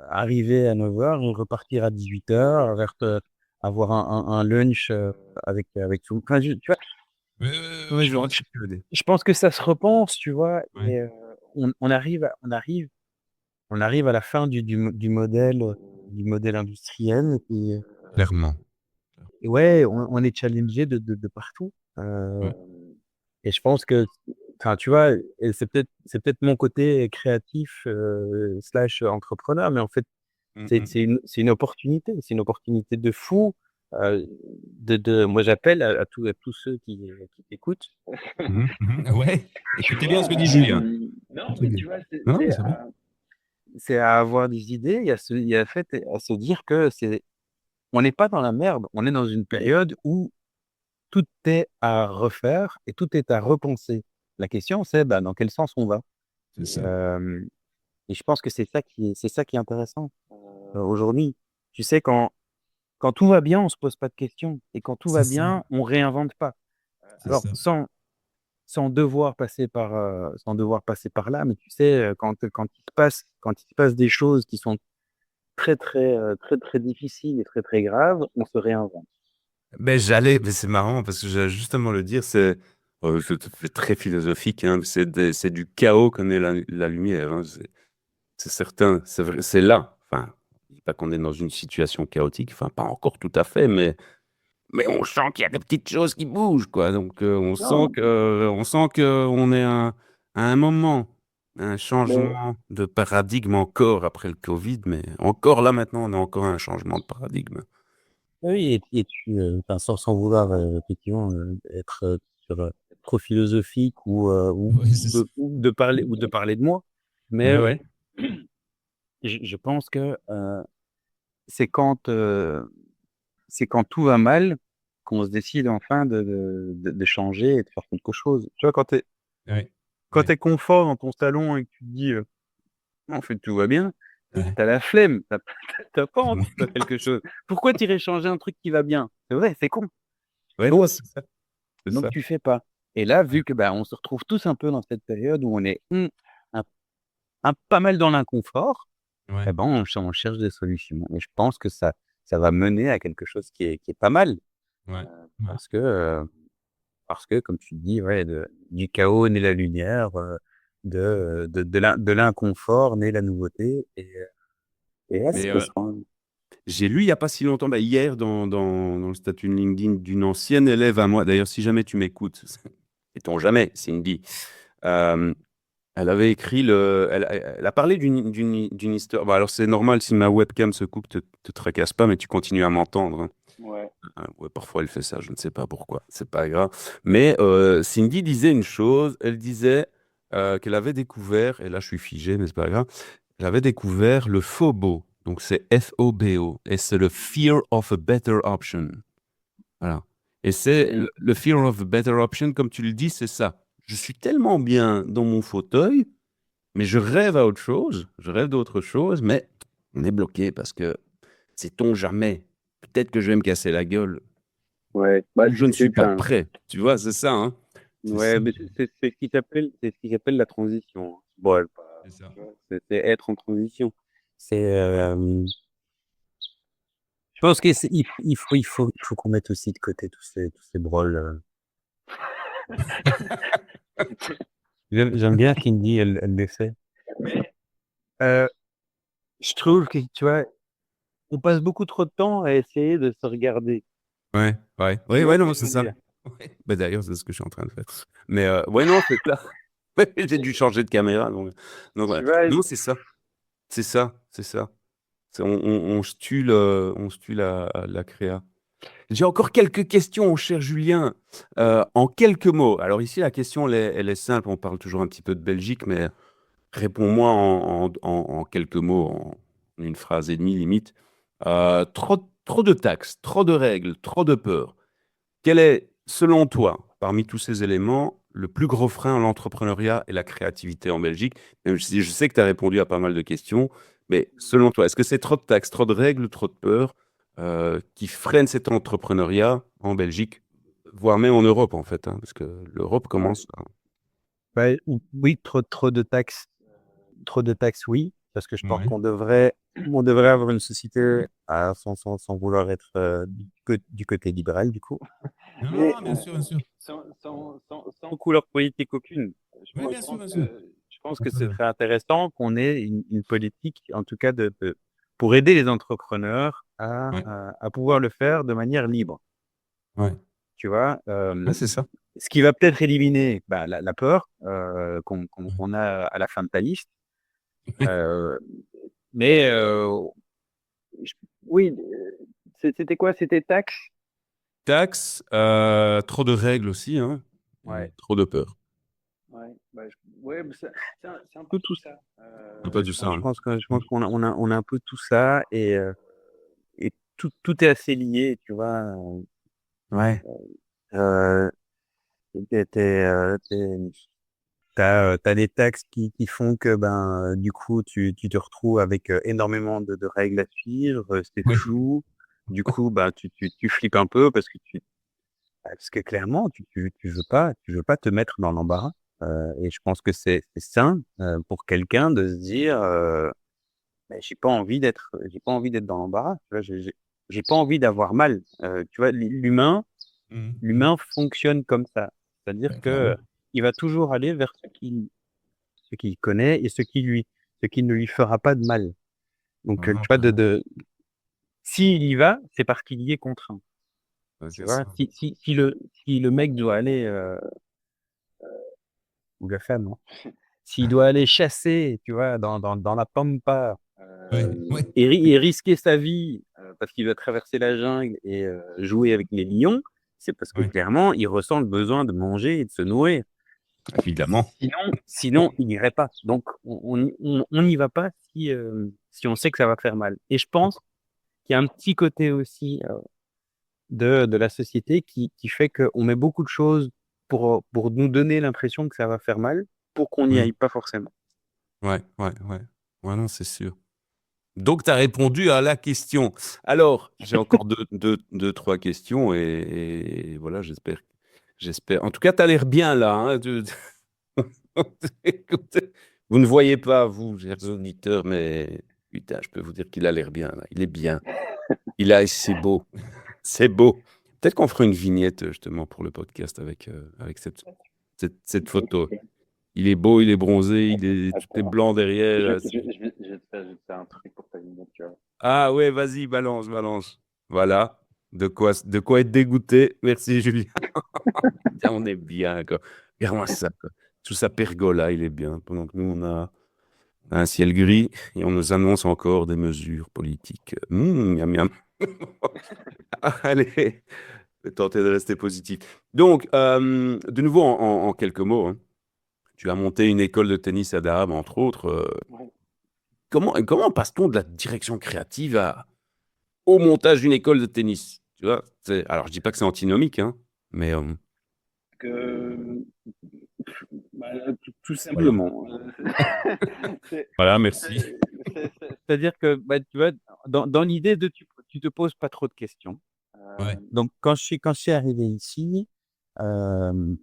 arriver à 9 heures et repartir à 18:00, avoir un lunch, avec tout enfin, tu vois? Ouais, je vois ce que tu veux dire. Je pense que ça se repense, tu vois? Ouais. Et on arrive à la fin du modèle industriel Clairement. et ouais, on est challengé de partout. Heu Ouais. et je pense que enfin, tu vois? Et c'est peut-être mon côté créatif, slash entrepreneur, mais en fait, Mm, c'est mm. c'est une opportunité. C'est une opportunité de fou, moi j'appelle à tous ceux qui t'écoutent. Mhm, mhm. Ouais. Tu Écoutez bien ce vois? que dit Julien. Non, Écoutez mais bien. tu vois? Non, mais c'est vrai. c'est à avoir des idées et à se dire que on n'est pas dans la merde. On est dans une période où tout est à refaire et tout est à repenser. La question, c'est dans quel sens on va. C'est Et, ça. et je pense que c'est ça qui est intéressant aujourd'hui. Tu sais, quand tout va bien, on se pose pas de questions. Et quand tout C'est va ça. bien, on réinvente pas. C'est Alors, ça. sans devoir passer par là, mais tu sais, quand il se passe des choses qui sont très, très difficiles et très, très graves, on se réinvente. Mais c'est marrant parce que j'allais justement le dire, c'est très philosophique, hein, c'est du chaos qu'on est la lumière, hein, c'est certain, c'est vrai, c'est là. Enfin, je dis pas qu'on est dans une situation chaotique, enfin, pas encore tout à fait, mais on sent qu'il y a des petites choses qui bougent, quoi. Donc, Non, on sent que on est à un moment, un mais changement de paradigme encore après le Covid, mais encore là maintenant, on a encore un changement de paradigme. Oui, et puis, enfin, sans vouloir effectivement être trop philosophique Oui, c'est ça. ou de parler de moi, mais Ouais, ouais. je pense que c'est c'est quand tout va mal qu'on se décide enfin de changer et de faire quelque chose. Tu vois, Ouais, quand ouais, t'es confort dans ton salon et que tu te dis, en fait, tout va bien, ouais. t'as la flemme, t'as pas envie de faire quelque chose. Pourquoi t'irais changer un truc qui va bien? C'est vrai, c'est con. Ouais, Donc, non, c'est ça. C'est donc ça. tu fais pas. Et là, vu que on se retrouve tous un peu dans cette période où on est un, pas mal dans l'inconfort, Ouais, on cherche des solutions. Et je pense que ça va mener à quelque chose qui est pas mal. ouais, Euh, ouais. parce que, euh, parce que, comme tu dis, ouais, du chaos naît la lumière, de l'inconfort naît la nouveauté. Et là, Mais c'est ça. j'ai lu il y a pas si longtemps, bah, hier, dans le statut de LinkedIn d'une ancienne élève à moi. D'ailleurs, si jamais tu m'écoutes, sait-on jamais, Cindy. euh, Elle avait écrit elle a parlé d'une histoire. Bon, alors, c'est normal si ma webcam se coupe, te tracasse pas, mais tu continues à m'entendre, hein. Ouais. Ouais, parfois, elle fait ça, je ne sais pas pourquoi, c'est pas grave. Mais Cindy disait une chose, elle disait qu'elle avait découvert, et là, je suis figé, mais c'est pas grave, elle avait découvert le FOBO, donc c'est FOBO, et c'est le Fear of a Better Option. Voilà. Et c'est le Fear of a Better Option, comme tu le dis, c'est ça. Je suis tellement bien dans mon fauteuil, mais je rêve à autre chose, je rêve d'autre chose, mais on est bloqué parce que sait-on jamais, peut-être que je vais me casser la gueule, Ouais, ou je ne suis pas enfin, prêt. Tu vois, c'est ça, hein? C'est ça. ouais, mais c'est ce qu'ils appellent la transition. Bon, C'est ça. tu vois, c'est être en transition. c'est, je pense il faut qu'on mette aussi de côté tous ces brôles. J'aime bien Cindy, elle le fait. Euh, je trouve que, tu vois, on passe beaucoup trop de temps à essayer de se regarder. Ouais, ouais, Tu ouais, vois ouais, ce que non, je c'est veux ça. dire? Ouais. Bah, d'ailleurs, c'est ce que je suis en train de faire. Mais ouais, non, c'est ça. Ouais, j'ai dû changer de caméra, donc voilà. Tu vois, Non, c'est ça, c'est ça, c'est ça. On se tue la créa. J'ai encore quelques questions, mon cher Julien. En quelques mots. Alors ici, la question, elle est simple. On parle toujours un petit peu de Belgique, mais réponds-moi en quelques mots, en une phrase et demie limite. Trop de taxes, trop de règles, trop de peur. Quel est, selon toi, parmi tous ces éléments, le plus gros frein à l'entrepreneuriat et la créativité en Belgique? Même si je sais que tu as répondu à pas mal de questions, mais selon toi, est-ce que c'est trop de taxes, trop de règles, trop de peur qui freinent cet entrepreneuriat en Belgique, voire même en Europe en fait, hein, parce que l'Europe ouais. commence. Oui, trop de taxes, oui, parce que je pense Ouais. on devrait avoir une société sans vouloir être du côté libéral, du coup, Non, mais non, bien sûr, bien sûr. sans couleur politique aucune. Oui, bien sûr, bien sûr. Je pense que ce serait intéressant qu'on ait une politique, en tout cas, pour aider les entrepreneurs Ouais, à pouvoir le faire de manière libre. ouais. Tu vois, Ouais, c'est ça. ce qui va peut-être éliminer la peur Ouais. qu'on a à la fin de ta liste. Euh, mais je- oui, c'était quoi? C'était taxe? Taxes, trop de règles aussi, hein, et Ouais, trop de peur. ouais, Ouais, mais c'est un peu tout ça. Pas du ça. Je pense qu'on a un peu tout ça et tout est assez lié, tu vois. Ouais. Euh, t'as des taxes qui font que du coup tu te retrouves avec énormément de règles à suivre, c'est Oui. flou. Du coup, tu flippes un peu parce que clairement tu veux pas te mettre dans l'embarras. Et je pense que c'est sain pour quelqu'un de se dire j'ai pas envie d'être dans l'embarras. Tu vois, j'ai pas envie d'avoir mal. Tu vois, l'humain fonctionne comme ça. C'est-à-dire Ouais, que clairement. il va toujours aller vers ce qu'il connaît et ce qui ne lui fera pas de mal. Donc, Ouais, non, tu vois, clairement. s'il y va, c'est parce qu'il y est contraint. Ouais, Tu c'est vois, ça. si le mec doit aller, ou la femme, hein, s'il doit aller chasser, tu vois, dans la pampa, Ouais, ouais. et risquer sa vie, parce qu'il va traverser la jungle et jouer avec les lions, c'est parce que Ouais. clairement, il ressent le besoin de manger et de se nourrir. Évidemment. Sinon, il n'irait pas. Donc, on n'y va pas si on sait que ça va faire mal. Et je pense qu'il y a un petit côté aussi de la société qui fait qu'on met beaucoup de choses pour nous donner l'impression que ça va faire mal, pour qu'on n'y Mm. aille pas forcément. Ouais, ouais, ouais. Ouais, non, c'est sûr. Donc, tu as répondu à la question. Alors, j'ai encore deux, trois questions et voilà, j'espère. En tout cas, tu as l'air bien là, hein. Écoutez, vous ne voyez pas, vous, chers auditeurs, mais putain, je peux vous dire qu'il a l'air bien là. Il est bien. C'est beau. C'est beau. Peut-être qu'on fera une vignette justement pour le podcast avec cette photo. Il est beau, il est bronzé, tout est Attends, blanc derrière. je vais te faire un truc pour ta minute, tu vois. Ah ouais, vas-y, balance, balance. Voilà. De quoi être dégoûté. Merci, Julien. Putain, on est bien, quoi. Regarde-moi ça, quoi. Tout ça pergola, il est bien. Pendant que nous, on a un ciel gris et on nous annonce encore des mesures politiques. Miam, miam. Allez, je vais tenter de rester positif. Donc, de nouveau, en quelques mots, hein, tu as monté une école de tennis à Dahab, entre autres. Ouais. Comment passe-t-on de la direction créative au montage d'une école de tennis? Tu vois, alors je dis pas que c'est antinomique, hein, mais Que, tout voilà. simplement. C'est- Voilà, merci. C'est-à-dire que, tu vois, dans l'idée tu te poses pas trop de questions. Ouais, Donc, quand je suis arrivé ici, euh,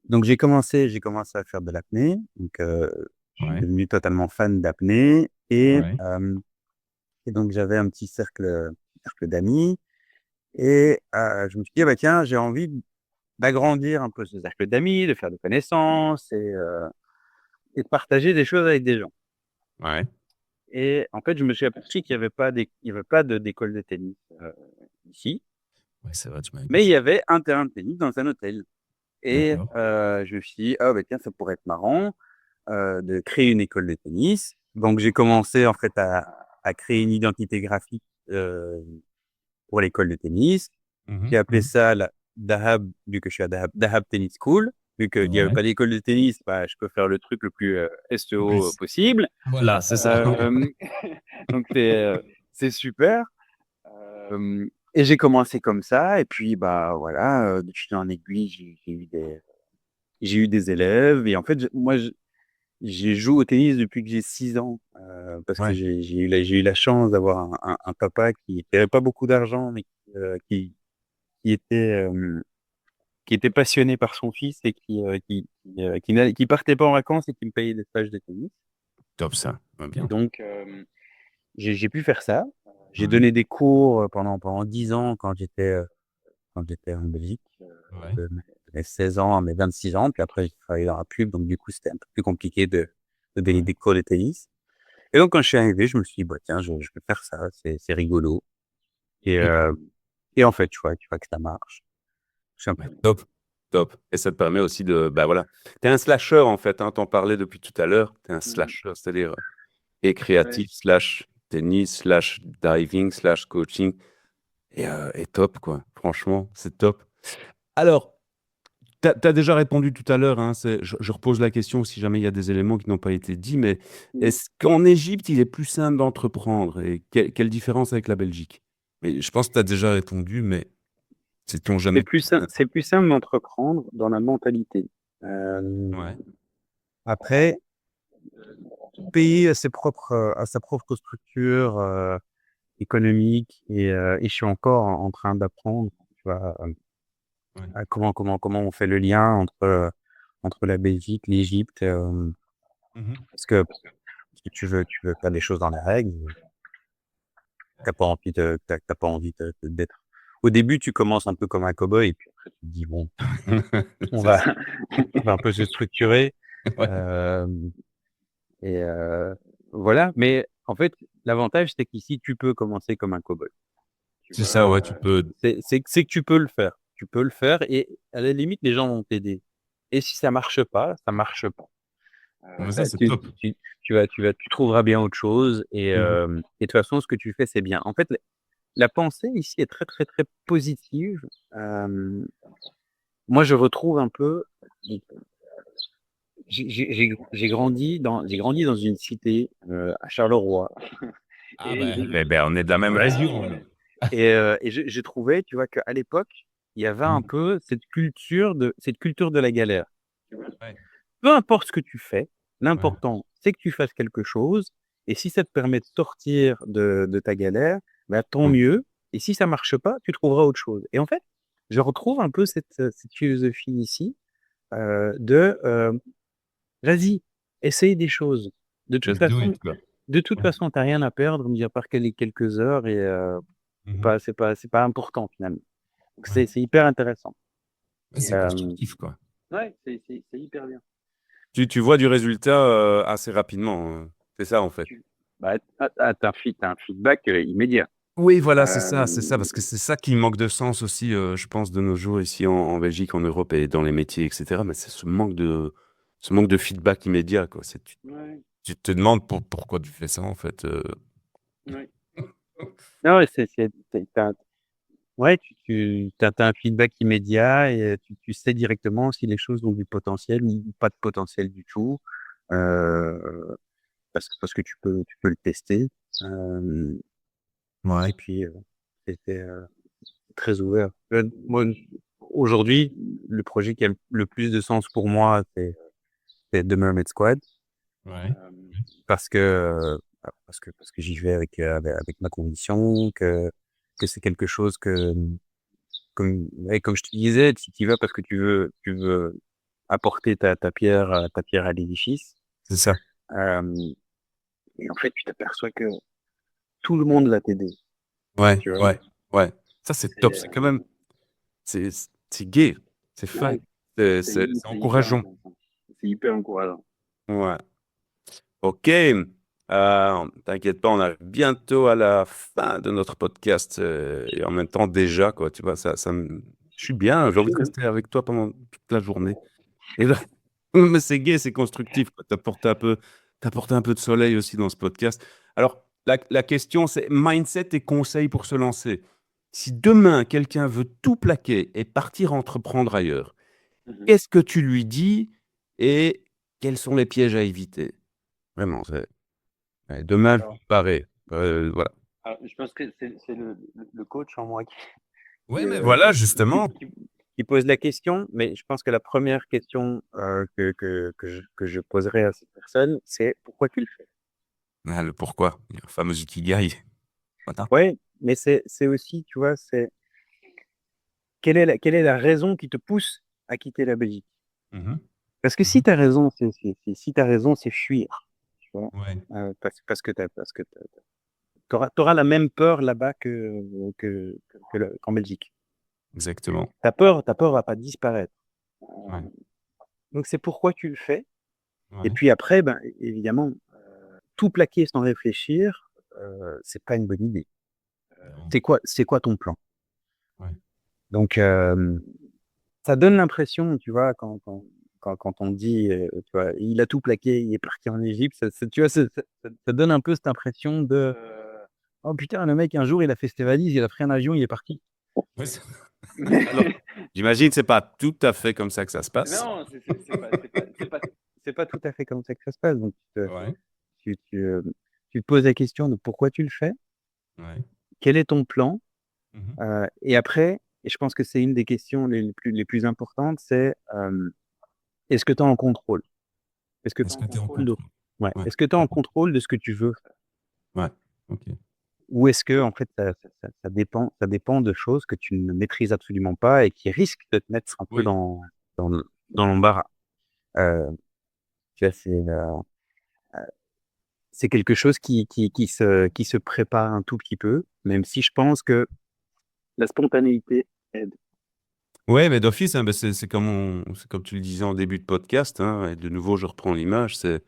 donc j'ai commencé à faire de l'apnée. Donc, je suis ouais, devenu totalement fan d'apnée ouais. et donc j'avais un petit cercle d'amis et je me suis dit, ah bah tiens, j'ai envie d'agrandir un peu ce cercle d'amis, de faire des connaissances et de partager des choses avec des gens. Ouais. Et en fait, je me suis aperçu il y avait pas d'école de tennis ici, Ouais, c'est vrai, tu m'avais dit mais il ça. y avait un terrain de tennis dans un hôtel. Et D'accord. je me suis dit, ah bah tiens, ça pourrait être marrant de créer une école de tennis. Donc j'ai commencé en fait à créer une identité graphique pour l'école de tennis. Mhm, J'ai appelé mhm. ça la Dahab, vu que je suis à Dahab Tennis School. Vu qu'il n'y avait Ouais. pas d'école de tennis, bah, je peux faire le truc le plus SEO Plus. possible. Voilà, c'est ça. Euh, donc c'est super. Et j'ai commencé comme ça, et puis bah voilà, de fil en aiguille, j'ai eu des élèves, et en fait, j'ai joué au tennis depuis que j'ai 6 ans, parce que Ouais. j'ai eu la chance d'avoir un papa qui n'avait pas beaucoup d'argent, mais qui était, qui était passionné par son fils et qui partait pas en vacances et qui me payait des stages de tennis. Top ça. Va Et bien. donc, j'ai pu faire ça. J'ai Ouais. donné des cours pendant 10 ans quand j'étais en Belgique, Ouais. de mes 16 ans à mes 26 ans. Puis après, j'ai travaillé dans la pub, donc du coup, c'était un peu plus compliqué de donner Ouais. des cours de tennis. Et donc, quand je suis arrivé, je me suis dit, bah, tiens, je vais faire ça, c'est rigolo. Et, Et- euh, et en fait, tu vois que ça marche. Tout ouais, simplement. top. Top. Et ça te permet aussi bah voilà. T'es un slasher en fait, hein, t'en parlais depuis tout à l'heure. T'es un Mhm. slasher, c'est-à-dire et Ouais. créatif, slash tennis, slash diving, slash coaching. Et top, quoi. Franchement, c'est top. Alors, Tu as déjà répondu tout à l'heure, hein, je repose la question si jamais il y a des éléments qui n'ont pas été dits, mais est-ce qu'en Égypte, il est plus simple d'entreprendre et quelle différence avec la Belgique? Mais je pense que tu as déjà répondu, mais sait-on jamais. C'est plus simple d'entreprendre dans la mentalité. Ouais. Après, payer à sa propre structure économique et je suis encore en train d'apprendre, tu vois, Ouais. à comment on fait le lien entre la Belgique, l'Égypte, Mhm. parce que tu veux faire des choses dans les règles, t'as pas envie d'être. Au début, tu commences un peu comme un cow-boy, et puis après tu te dis bon, on C'est va ça. on va un peu se structurer. Ouais. Euh, et voilà. Mais en fait, l'avantage, c'est qu'ici, tu peux commencer comme un cow-boy. Tu C'est vois, ça, ouais, tu peux. c'est que tu peux le faire. Tu peux le faire et à la limite, les gens vont t'aider. Et si ça marche pas, ça marche pas. Mais ça, c'est top. Tu trouveras bien autre chose Mhm. et de toute façon, ce que tu fais, c'est bien. En fait, la pensée ici est très, très, très positive. Moi, je retrouve un peu. J'ai grandi dans une cité à Charleroi. Ah Et, ben, on est de la même région, alors. et je trouvais, tu vois, qu'à l'époque, il y avait un Mhm. peu cette culture de la galère. Ouais. Peu importe ce que tu fais, Ouais. l'important, c'est que tu fasses quelque chose. Et si ça te permet de sortir de ta galère, bah, tant Ouais. mieux. Et si ça marche pas, tu trouveras autre chose. Et en fait, je retrouve un peu cette philosophie ici vas-y, essaye des choses. De toute Just do façon, it, quoi. Ouais. t'as rien à perdre, mis à part quelques heures et Mhm. c'est pas important finalement. Donc Ouais. c'est hyper intéressant. Ouais, Et, c'est constructif, quoi. ouais, c'est hyper bien. Tu vois du résultat assez rapidement, hein. C'est ça, en fait. Bah, t'as un feedback immédiat. Oui, voilà, c'est ça, Euh, parce que c'est ça qui manque de sens aussi, je pense, de nos jours ici en Belgique, en Europe et dans les métiers, etc. Mais c'est ce manque de feedback immédiat, quoi. ouais, Tu te demandes pourquoi tu fais ça, en fait. ouais. Non, ouais, ouais, t'as un feedback immédiat et tu sais directement si les choses ont du potentiel ou pas de potentiel du tout. Euh, parce que tu peux le tester. Euh, Ouais. et puis, c'était très ouvert. Moi, aujourd'hui, le projet qui a le plus de sens pour moi, c'est The Mermaid Squad. Ouais. Euh, parce que j'y vais avec ma condition, que c'est quelque chose comme je te disais, tu y vas parce que tu veux apporter ta pierre à l'édifice. C'est ça. Euh, et en fait, tu t'aperçois que tout le monde va t'aider, Ouais, tu vois. ouais, ouais. Ça, c'est top. C'est C'est quand même, c'est c'est gai, c'est fun, ouais, c'est c'est hyper encourageant. intéressant. C'est hyper encourageant. Ouais. Ok. T'inquiète pas, on arrive bientôt à la fin de notre podcast et en même temps déjà, quoi. Tu vois, je suis bien. J'ai envie de rester avec toi pendant toute la journée. Et là, mais c'est gai, c'est constructif, quoi. T'apportes un peu de soleil aussi dans ce podcast. Alors, la question, c'est mindset et conseils pour se lancer. Si demain, quelqu'un veut tout plaquer et partir entreprendre ailleurs, Mhm. qu'est-ce que tu lui dis et quels sont les pièges à éviter? Vraiment, ouais, demain, je Alors, parais. Voilà. je pense que c'est le coach en moi Ouais, mais voilà, justement. qui pose la question, mais je pense que la première question que je poserai à cette personne, c'est pourquoi tu le fais? Ah, le pourquoi, le fameux ikigai. Voilà. Ouais, mais c'est aussi, tu vois, c'est quelle est la raison qui te pousse à quitter la Belgique? Mhm, Parce que si mhm. tu as raison, si t'as raison, c'est fuir, tu vois. Ouais, Parce que t'auras la même peur là-bas qu'en Belgique. exactement. Ta peur va pas disparaître. Euh, Ouais, donc c'est pourquoi tu le fais. Et ouais. puis après, ben, évidemment, tout plaquer sans réfléchir, c'est pas une bonne idée. Non. C'est quoi ton plan? Ouais. Donc, ça donne l'impression, tu vois, quand on dit, tu vois, il a tout plaqué, il est parti en Égypte, tu vois, ça donne un peu cette impression de, oh putain, le mec, un jour, il a fait ses valises, il a pris un avion, il est parti. Ouais, J'imagine que c'est pas tout à fait comme ça que ça se passe. Non, c'est pas tout à fait comme ça que ça se passe. Donc, Ouais, tu, tu, euh, tu te poses la question de pourquoi tu le fais, ouais. quel est ton plan, Mhm. et après, et je pense que c'est une des questions les plus importantes, c'est est-ce que tu es en contrôle? Est-ce que tu es Est-ce en que tu es en contrôle de, contrôle? ouais, Ouais, est-ce que tu es en contrôle de ce que tu veux faire? ouais, ok. Ou est-ce que, en fait, ça dépend de choses que tu ne maîtrises absolument pas et qui risquent de te mettre un peu Oui. dans l'embarras? Euh, Tu vois, c'est quelque chose qui se prépare un tout petit peu, même si je pense que la spontanéité aide. Ouais, mais d'office, hein, ben, c'est comme tu le disais en début de podcast, hein, et de nouveau, je reprends l'image, c'est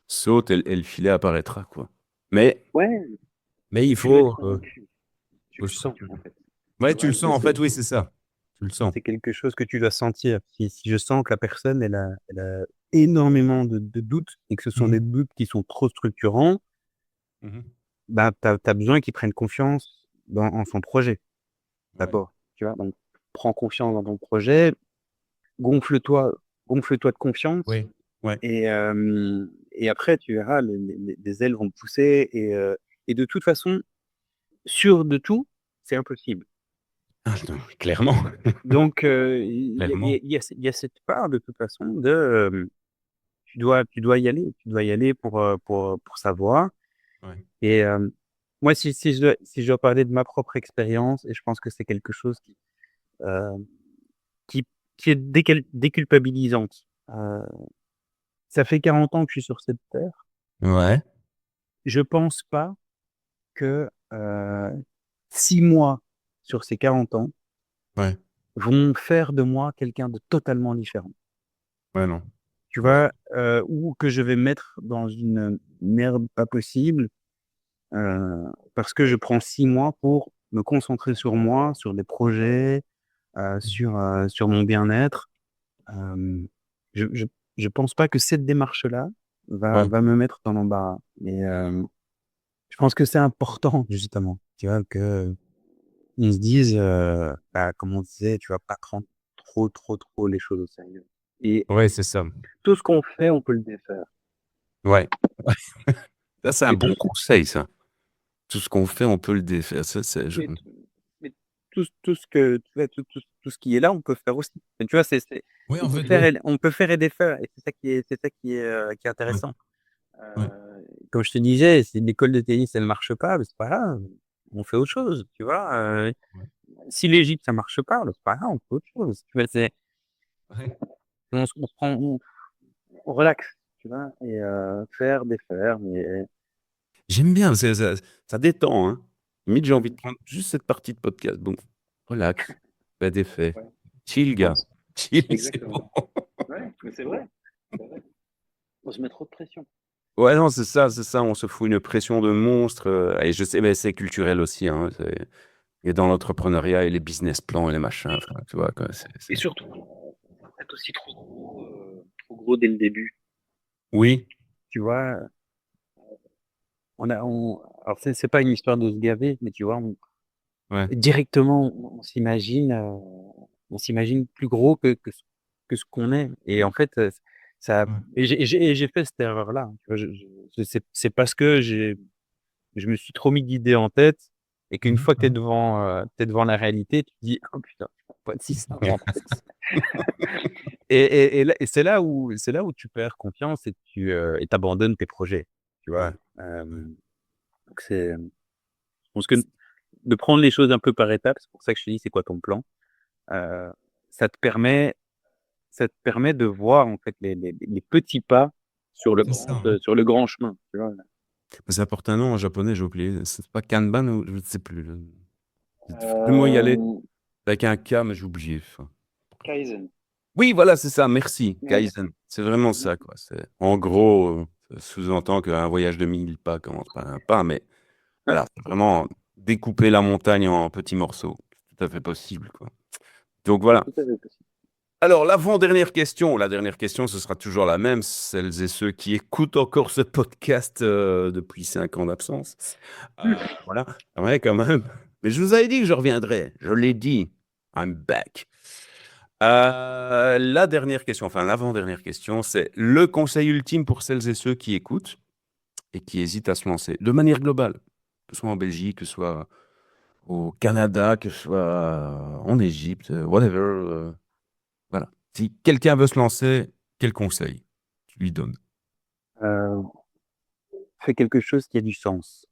saute et le filet apparaîtra, quoi. Mais, Ouais, mais il tu dois être faut, convaincu. Tu faut le se sens, structurer. en fait. Ouais, Tu tu vois, le sens, en fait, oui, c'est ça. Tu le sens. c'est quelque chose que tu dois sentir. Si je sens que la personne, elle a énormément de doutes et que ce sont des Mhm. doutes qui sont trop structurants, Mhm. bah, tu as besoin qu'ils prennent confiance en son projet, Ouais. d'abord. Tu vois, donc, prends confiance dans ton projet, gonfle-toi, gonfle-toi de confiance. Oui. Ouais. Et après, tu verras, les ailes vont te pousser. Et de toute façon, sûr de tout, c'est impossible. Ah, non, clairement. Donc, Clairement. il y a cette part, de toute façon, tu dois y aller. Tu dois y aller pour savoir. Ouais. Et moi, si je dois parler de ma propre expérience, et je pense que c'est quelque chose euh, qui, qui est déculpabilisante. Ça fait 40 ans que je suis sur cette terre. Ouais. Je pense pas que 6 mois sur ces 40 ans Ouais. vont faire de moi quelqu'un de totalement différent. Ouais, non. Tu Ouais. vois, ou que je vais me mettre dans une merde pas possible, parce que je prends 6 mois pour me concentrer sur moi, sur des projets, sur mon bien-être. Euh, je, je, je pense pas que cette démarche-là Ouais. va me mettre dans l'embarras. Mais je pense que c'est important, justement, tu vois, que ils se disent, bah, comme on disait, tu vas pas prendre trop les choses au sérieux. Et Ouais, c'est ça. tout ce qu'on fait, on peut le défaire. Ouais. Ça, c'est un Mais bon conseil, ça. Tout ce qu'on fait, on peut le défaire. Ça, c'est, mais, mais tout ce que, tu vois, tout ce qui est là, on peut faire aussi. Mais tu vois, Oui, on en peut fait, faire, oui. on peut faire et défaire. Et c'est ça qui est Ouais. intéressant. Ouais. Comme je te disais, si l'école de tennis, elle marche pas, ben, c'est pas grave. On fait autre chose, tu vois. Ouais. Si l'Égypte, ça marche pas, ben, c'est pas grave, on fait autre chose. Tu vois, Ouais. on se prend, on relaxe, tu vois, et faire, défaire, mais J'aime bien, ça détend, hein. Limite, j'ai envie de prendre juste cette partie de podcast. Bon, relax, pas d'effet. ouais, Chill, je gars. pense. Chill, c'est bon. Exactement. Ouais, mais c'est vrai. C'est vrai. On se met trop de pression. Ouais, non, c'est ça. On se fout une pression de monstre. Et je sais, mais c'est culturel aussi, hein. Et dans l'entrepreneuriat et les business plans et les machins, enfin, tu vois, quoi. Et surtout, être aussi trop gros dès le début. Oui, Tu vois, alors c'est pas une histoire de se gaver, mais tu vois, ouais. directement, on s'imagine plus gros que ce qu'on est. Et en fait, Ouais. et j'ai fait cette erreur-là, hein. Tu vois, c'est parce que je me suis trop mis d'idées en tête et qu'une Mhm, fois que mhm. t'es devant la réalité, tu te dis, oh putain, pas si simple, en fait. Et c'est là où tu perds confiance et et t'abandonnes tes projets, tu vois. Ouais, ouais. Donc je pense que de prendre les choses un peu par étapes, c'est pour ça que je te dis, c'est quoi ton plan? Euh, ça te permet, ça te permet de voir en fait les petits pas C'est ça, hein. sur le grand chemin, tu vois. Mais ça porte un nom en japonais, j'ai oublié. C'est pas Kanban ou je ne sais plus. Il faut vraiment y aller Euh, avec un K, mais j'ai oublié. Enfin. Kaizen. Oui, voilà, c'est ça, merci. Ouais. Kaizen. C'est vraiment ça, quoi. En gros, ça sous-entend qu'un voyage de 1000 pas commence par un pas, mais voilà, c'est vraiment découper la montagne en petits morceaux. C'est tout à fait possible, quoi. Donc C'est voilà. tout à fait possible. Alors, l'avant-dernière question, la dernière question, ce sera toujours la même, celles et ceux qui écoutent encore ce podcast depuis 5 ans d'absence. Voilà, ouais, quand même. Mais je vous avais dit que je reviendrais. Je l'ai dit. I'm back. La dernière question, enfin l'avant-dernière question, c'est le conseil ultime pour celles et ceux qui écoutent et qui hésitent à se lancer, de manière globale, que ce soit en Belgique, que ce soit au Canada, que ce soit en Égypte, whatever. Voilà. Si quelqu'un veut se lancer, quel conseil tu lui donnes? Euh, Fais quelque chose qui a du sens,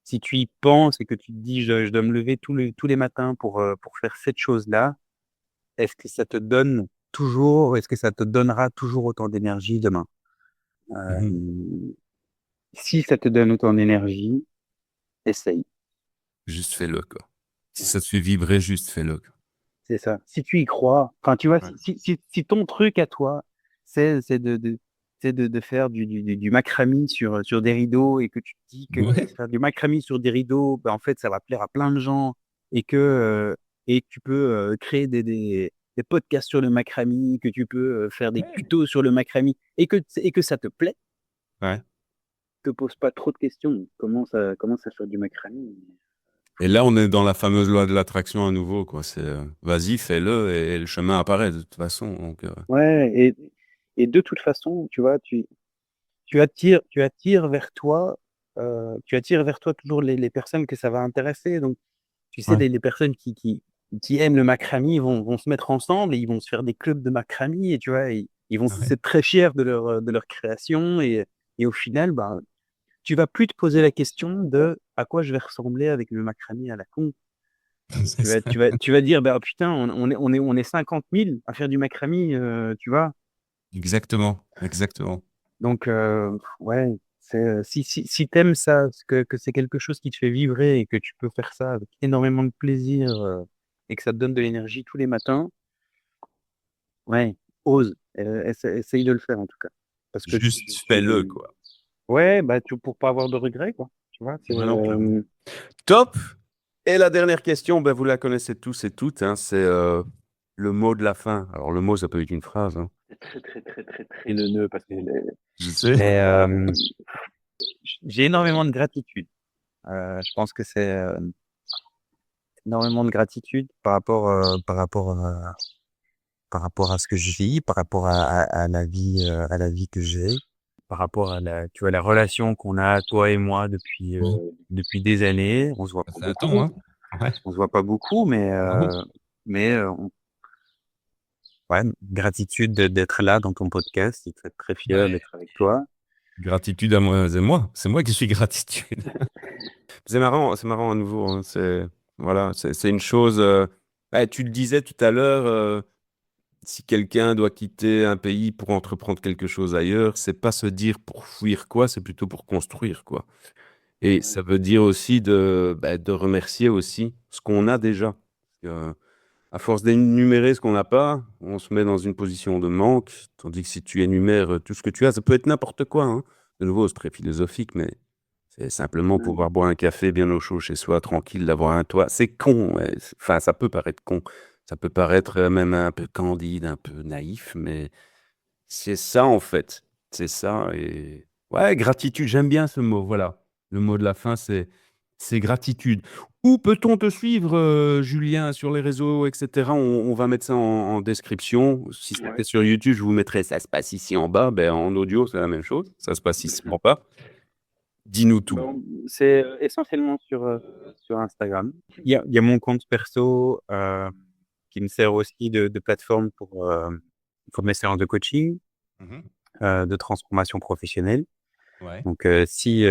si tu y penses et que tu te dis, je dois me lever tous les matins pour faire cette chose-là, est-ce que ça te donne toujours, est-ce que ça te donnera toujours autant d'énergie demain? Mhm. Euh, Si ça te donne autant d'énergie, essaye. Juste fais-le, quoi. Si ça te fait vibrer, juste fais-le, quoi. C'est ça. Si tu y crois, enfin, tu vois, Ouais. si ton truc à toi, c'est de faire du macramé sur des rideaux et que tu te dis que Ouais. faire du macramé sur des rideaux, ben, en fait, ça va plaire à plein de gens et que tu peux créer des podcasts sur le macramé, que tu peux faire des Ouais. tutos sur le macramé et que ça te plaît, Ouais. te pose pas trop de questions. Commence à faire du macramé. Et là, on est dans la fameuse loi de l'attraction à nouveau, quoi. C'est vas-y, fais-le et le chemin apparaît de toute façon. Donc, Ouais, et de toute façon, tu vois, tu attires vers toi toujours les personnes que ça va intéresser. Donc, tu sais, ouais. les personnes qui aiment le macramé vont se mettre ensemble et ils vont se faire des clubs de macramé et tu vois, ils vont Ouais. être très fiers de leur création et au final, ben, tu vas plus te poser la question de à quoi je vais ressembler avec le macramé à la con. C'est ça. Tu vas dire, bah, oh, putain, on est 50 000 à faire du macramé, tu vois. Exactement. Exactement. Donc, ouais, si t'aimes ça, que c'est quelque chose qui te fait vibrer et que tu peux faire ça avec énormément de plaisir et que ça te donne de l'énergie tous les matins, ouais, ose, essaye de le faire en tout cas. Parce que Juste fais-le, quoi. ouais, bah, pour pas avoir de regrets, quoi. Tu vois, Voilà, clairement. Top. Et la dernière question, ben, vous la connaissez tous et toutes, hein, c'est le mot de la fin. Alors, le mot, ça peut être une phrase, hein. c'est très, très, très, très, très le nœud parce que Je sais. mais, j'ai énormément de gratitude. Je pense que c'est énormément de gratitude par rapport à ce que je vis, par rapport à la vie que j'ai, par rapport à tu vois, la relation qu'on a, toi et moi, depuis des années. On se voit Ça pas fait un temps, beaucoup. hein. Ouais. On se voit pas beaucoup, Bravo. mais ouais, gratitude d'être là dans ton podcast. Je suis très, très fier Ouais. d'être avec toi. Gratitude à moi, c'est moi. C'est moi qui suis gratitude. C'est marrant à nouveau, hein. C'est voilà, c'est une chose. Ouais, tu le disais tout à l'heure, si quelqu'un doit quitter un pays pour entreprendre quelque chose ailleurs, c'est pas se dire pour fuir quoi, c'est plutôt pour construire quoi. Et ça veut dire aussi de remercier aussi ce qu'on a déjà. À force d'énumérer ce qu'on n'a pas, on se met dans une position de manque, tandis que si tu énumères tout ce que tu as, ça peut être n'importe quoi, hein. De nouveau, c'est très philosophique, mais c'est simplement Ouais. pouvoir boire un café bien au chaud chez soi, tranquille, d'avoir un toit. C'est con, ouais. Enfin, ça peut paraître con. Ça peut paraître même un peu candide, un peu naïf, mais c'est ça en fait. C'est ça. Et ouais, gratitude, j'aime bien ce mot. Voilà. Le mot de la fin, c'est gratitude. Où peut-on te suivre, Julien, sur les réseaux, etc. On va mettre ça en description. Si c'était Ouais. sur YouTube, je vous mettrai ça se passe ici en bas. Ben, en audio, c'est la même chose. Ça se passe ici en bas. Dis-nous tout. Bon, c'est essentiellement sur Instagram. Il y a mon compte perso qui me sert aussi de plateforme pour mes séances de coaching, Mhm. de transformation professionnelle. Ouais. Donc, si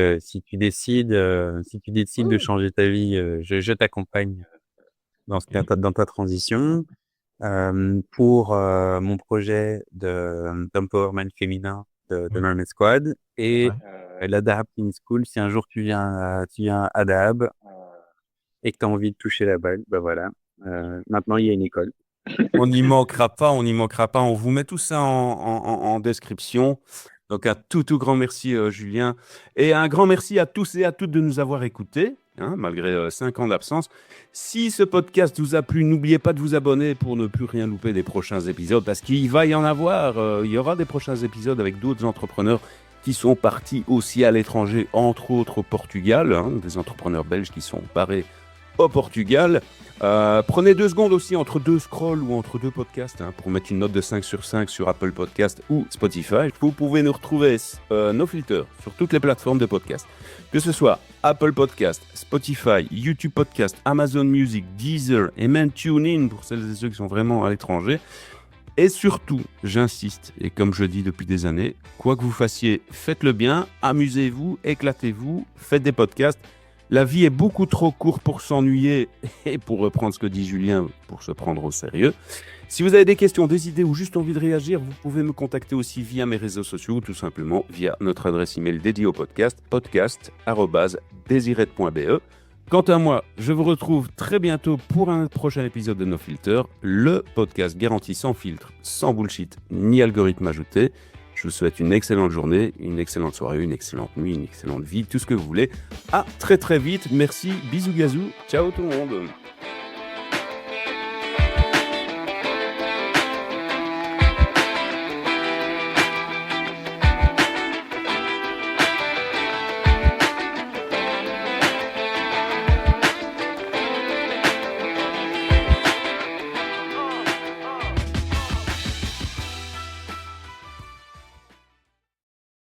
tu décides de changer ta vie, je t'accompagne dans ta transition. Pour mon projet d'empowerment féminin de Ouais. Mermaid Squad et Ouais. la Dahab Teen School. Si un jour tu viens à Dahab et que tu as envie de toucher la balle, ben voilà. Maintenant, il y a une école. On n'y manquera pas, on n'y manquera pas. On vous met tout ça en description. Donc un tout grand merci Julien. Et un grand merci à tous et à toutes de nous avoir écoutés, hein, malgré 5 ans d'absence. Si ce podcast vous a plu, n'oubliez pas de vous abonner pour ne plus rien louper des prochains épisodes, parce qu'il va y en avoir. Il y aura des prochains épisodes avec d'autres entrepreneurs qui sont partis aussi à l'étranger, entre autres au Portugal, hein, des entrepreneurs belges qui sont barrés au Portugal. Prenez 2 secondes aussi entre 2 scrolls ou entre 2 podcasts pour mettre une note de 5 sur 5 sur Apple Podcast ou Spotify. Vous pouvez nous retrouver No Filter sur toutes les plateformes de podcast, que ce soit Apple Podcast, Spotify, YouTube Podcast, Amazon Music, Deezer et même TuneIn pour celles et ceux qui sont vraiment à l'étranger. Et surtout, j'insiste, et comme je dis depuis des années, quoi que vous fassiez, faites-le bien, amusez-vous, éclatez-vous, faites des podcasts. La vie est beaucoup trop courte pour s'ennuyer et pour reprendre ce que dit Julien, pour se prendre au sérieux. Si vous avez des questions, des idées ou juste envie de réagir, vous pouvez me contacter aussi via mes réseaux sociaux ou tout simplement via notre adresse email dédiée au podcast, podcast@desirette.be. Quant à moi, je vous retrouve très bientôt pour un prochain épisode de No Filter, le podcast garanti sans filtre, sans bullshit ni algorithme ajouté. Je vous souhaite une excellente journée, une excellente soirée, une excellente nuit, une excellente vie, tout ce que vous voulez. À très très vite. Merci, bisous gazou, ciao tout le monde.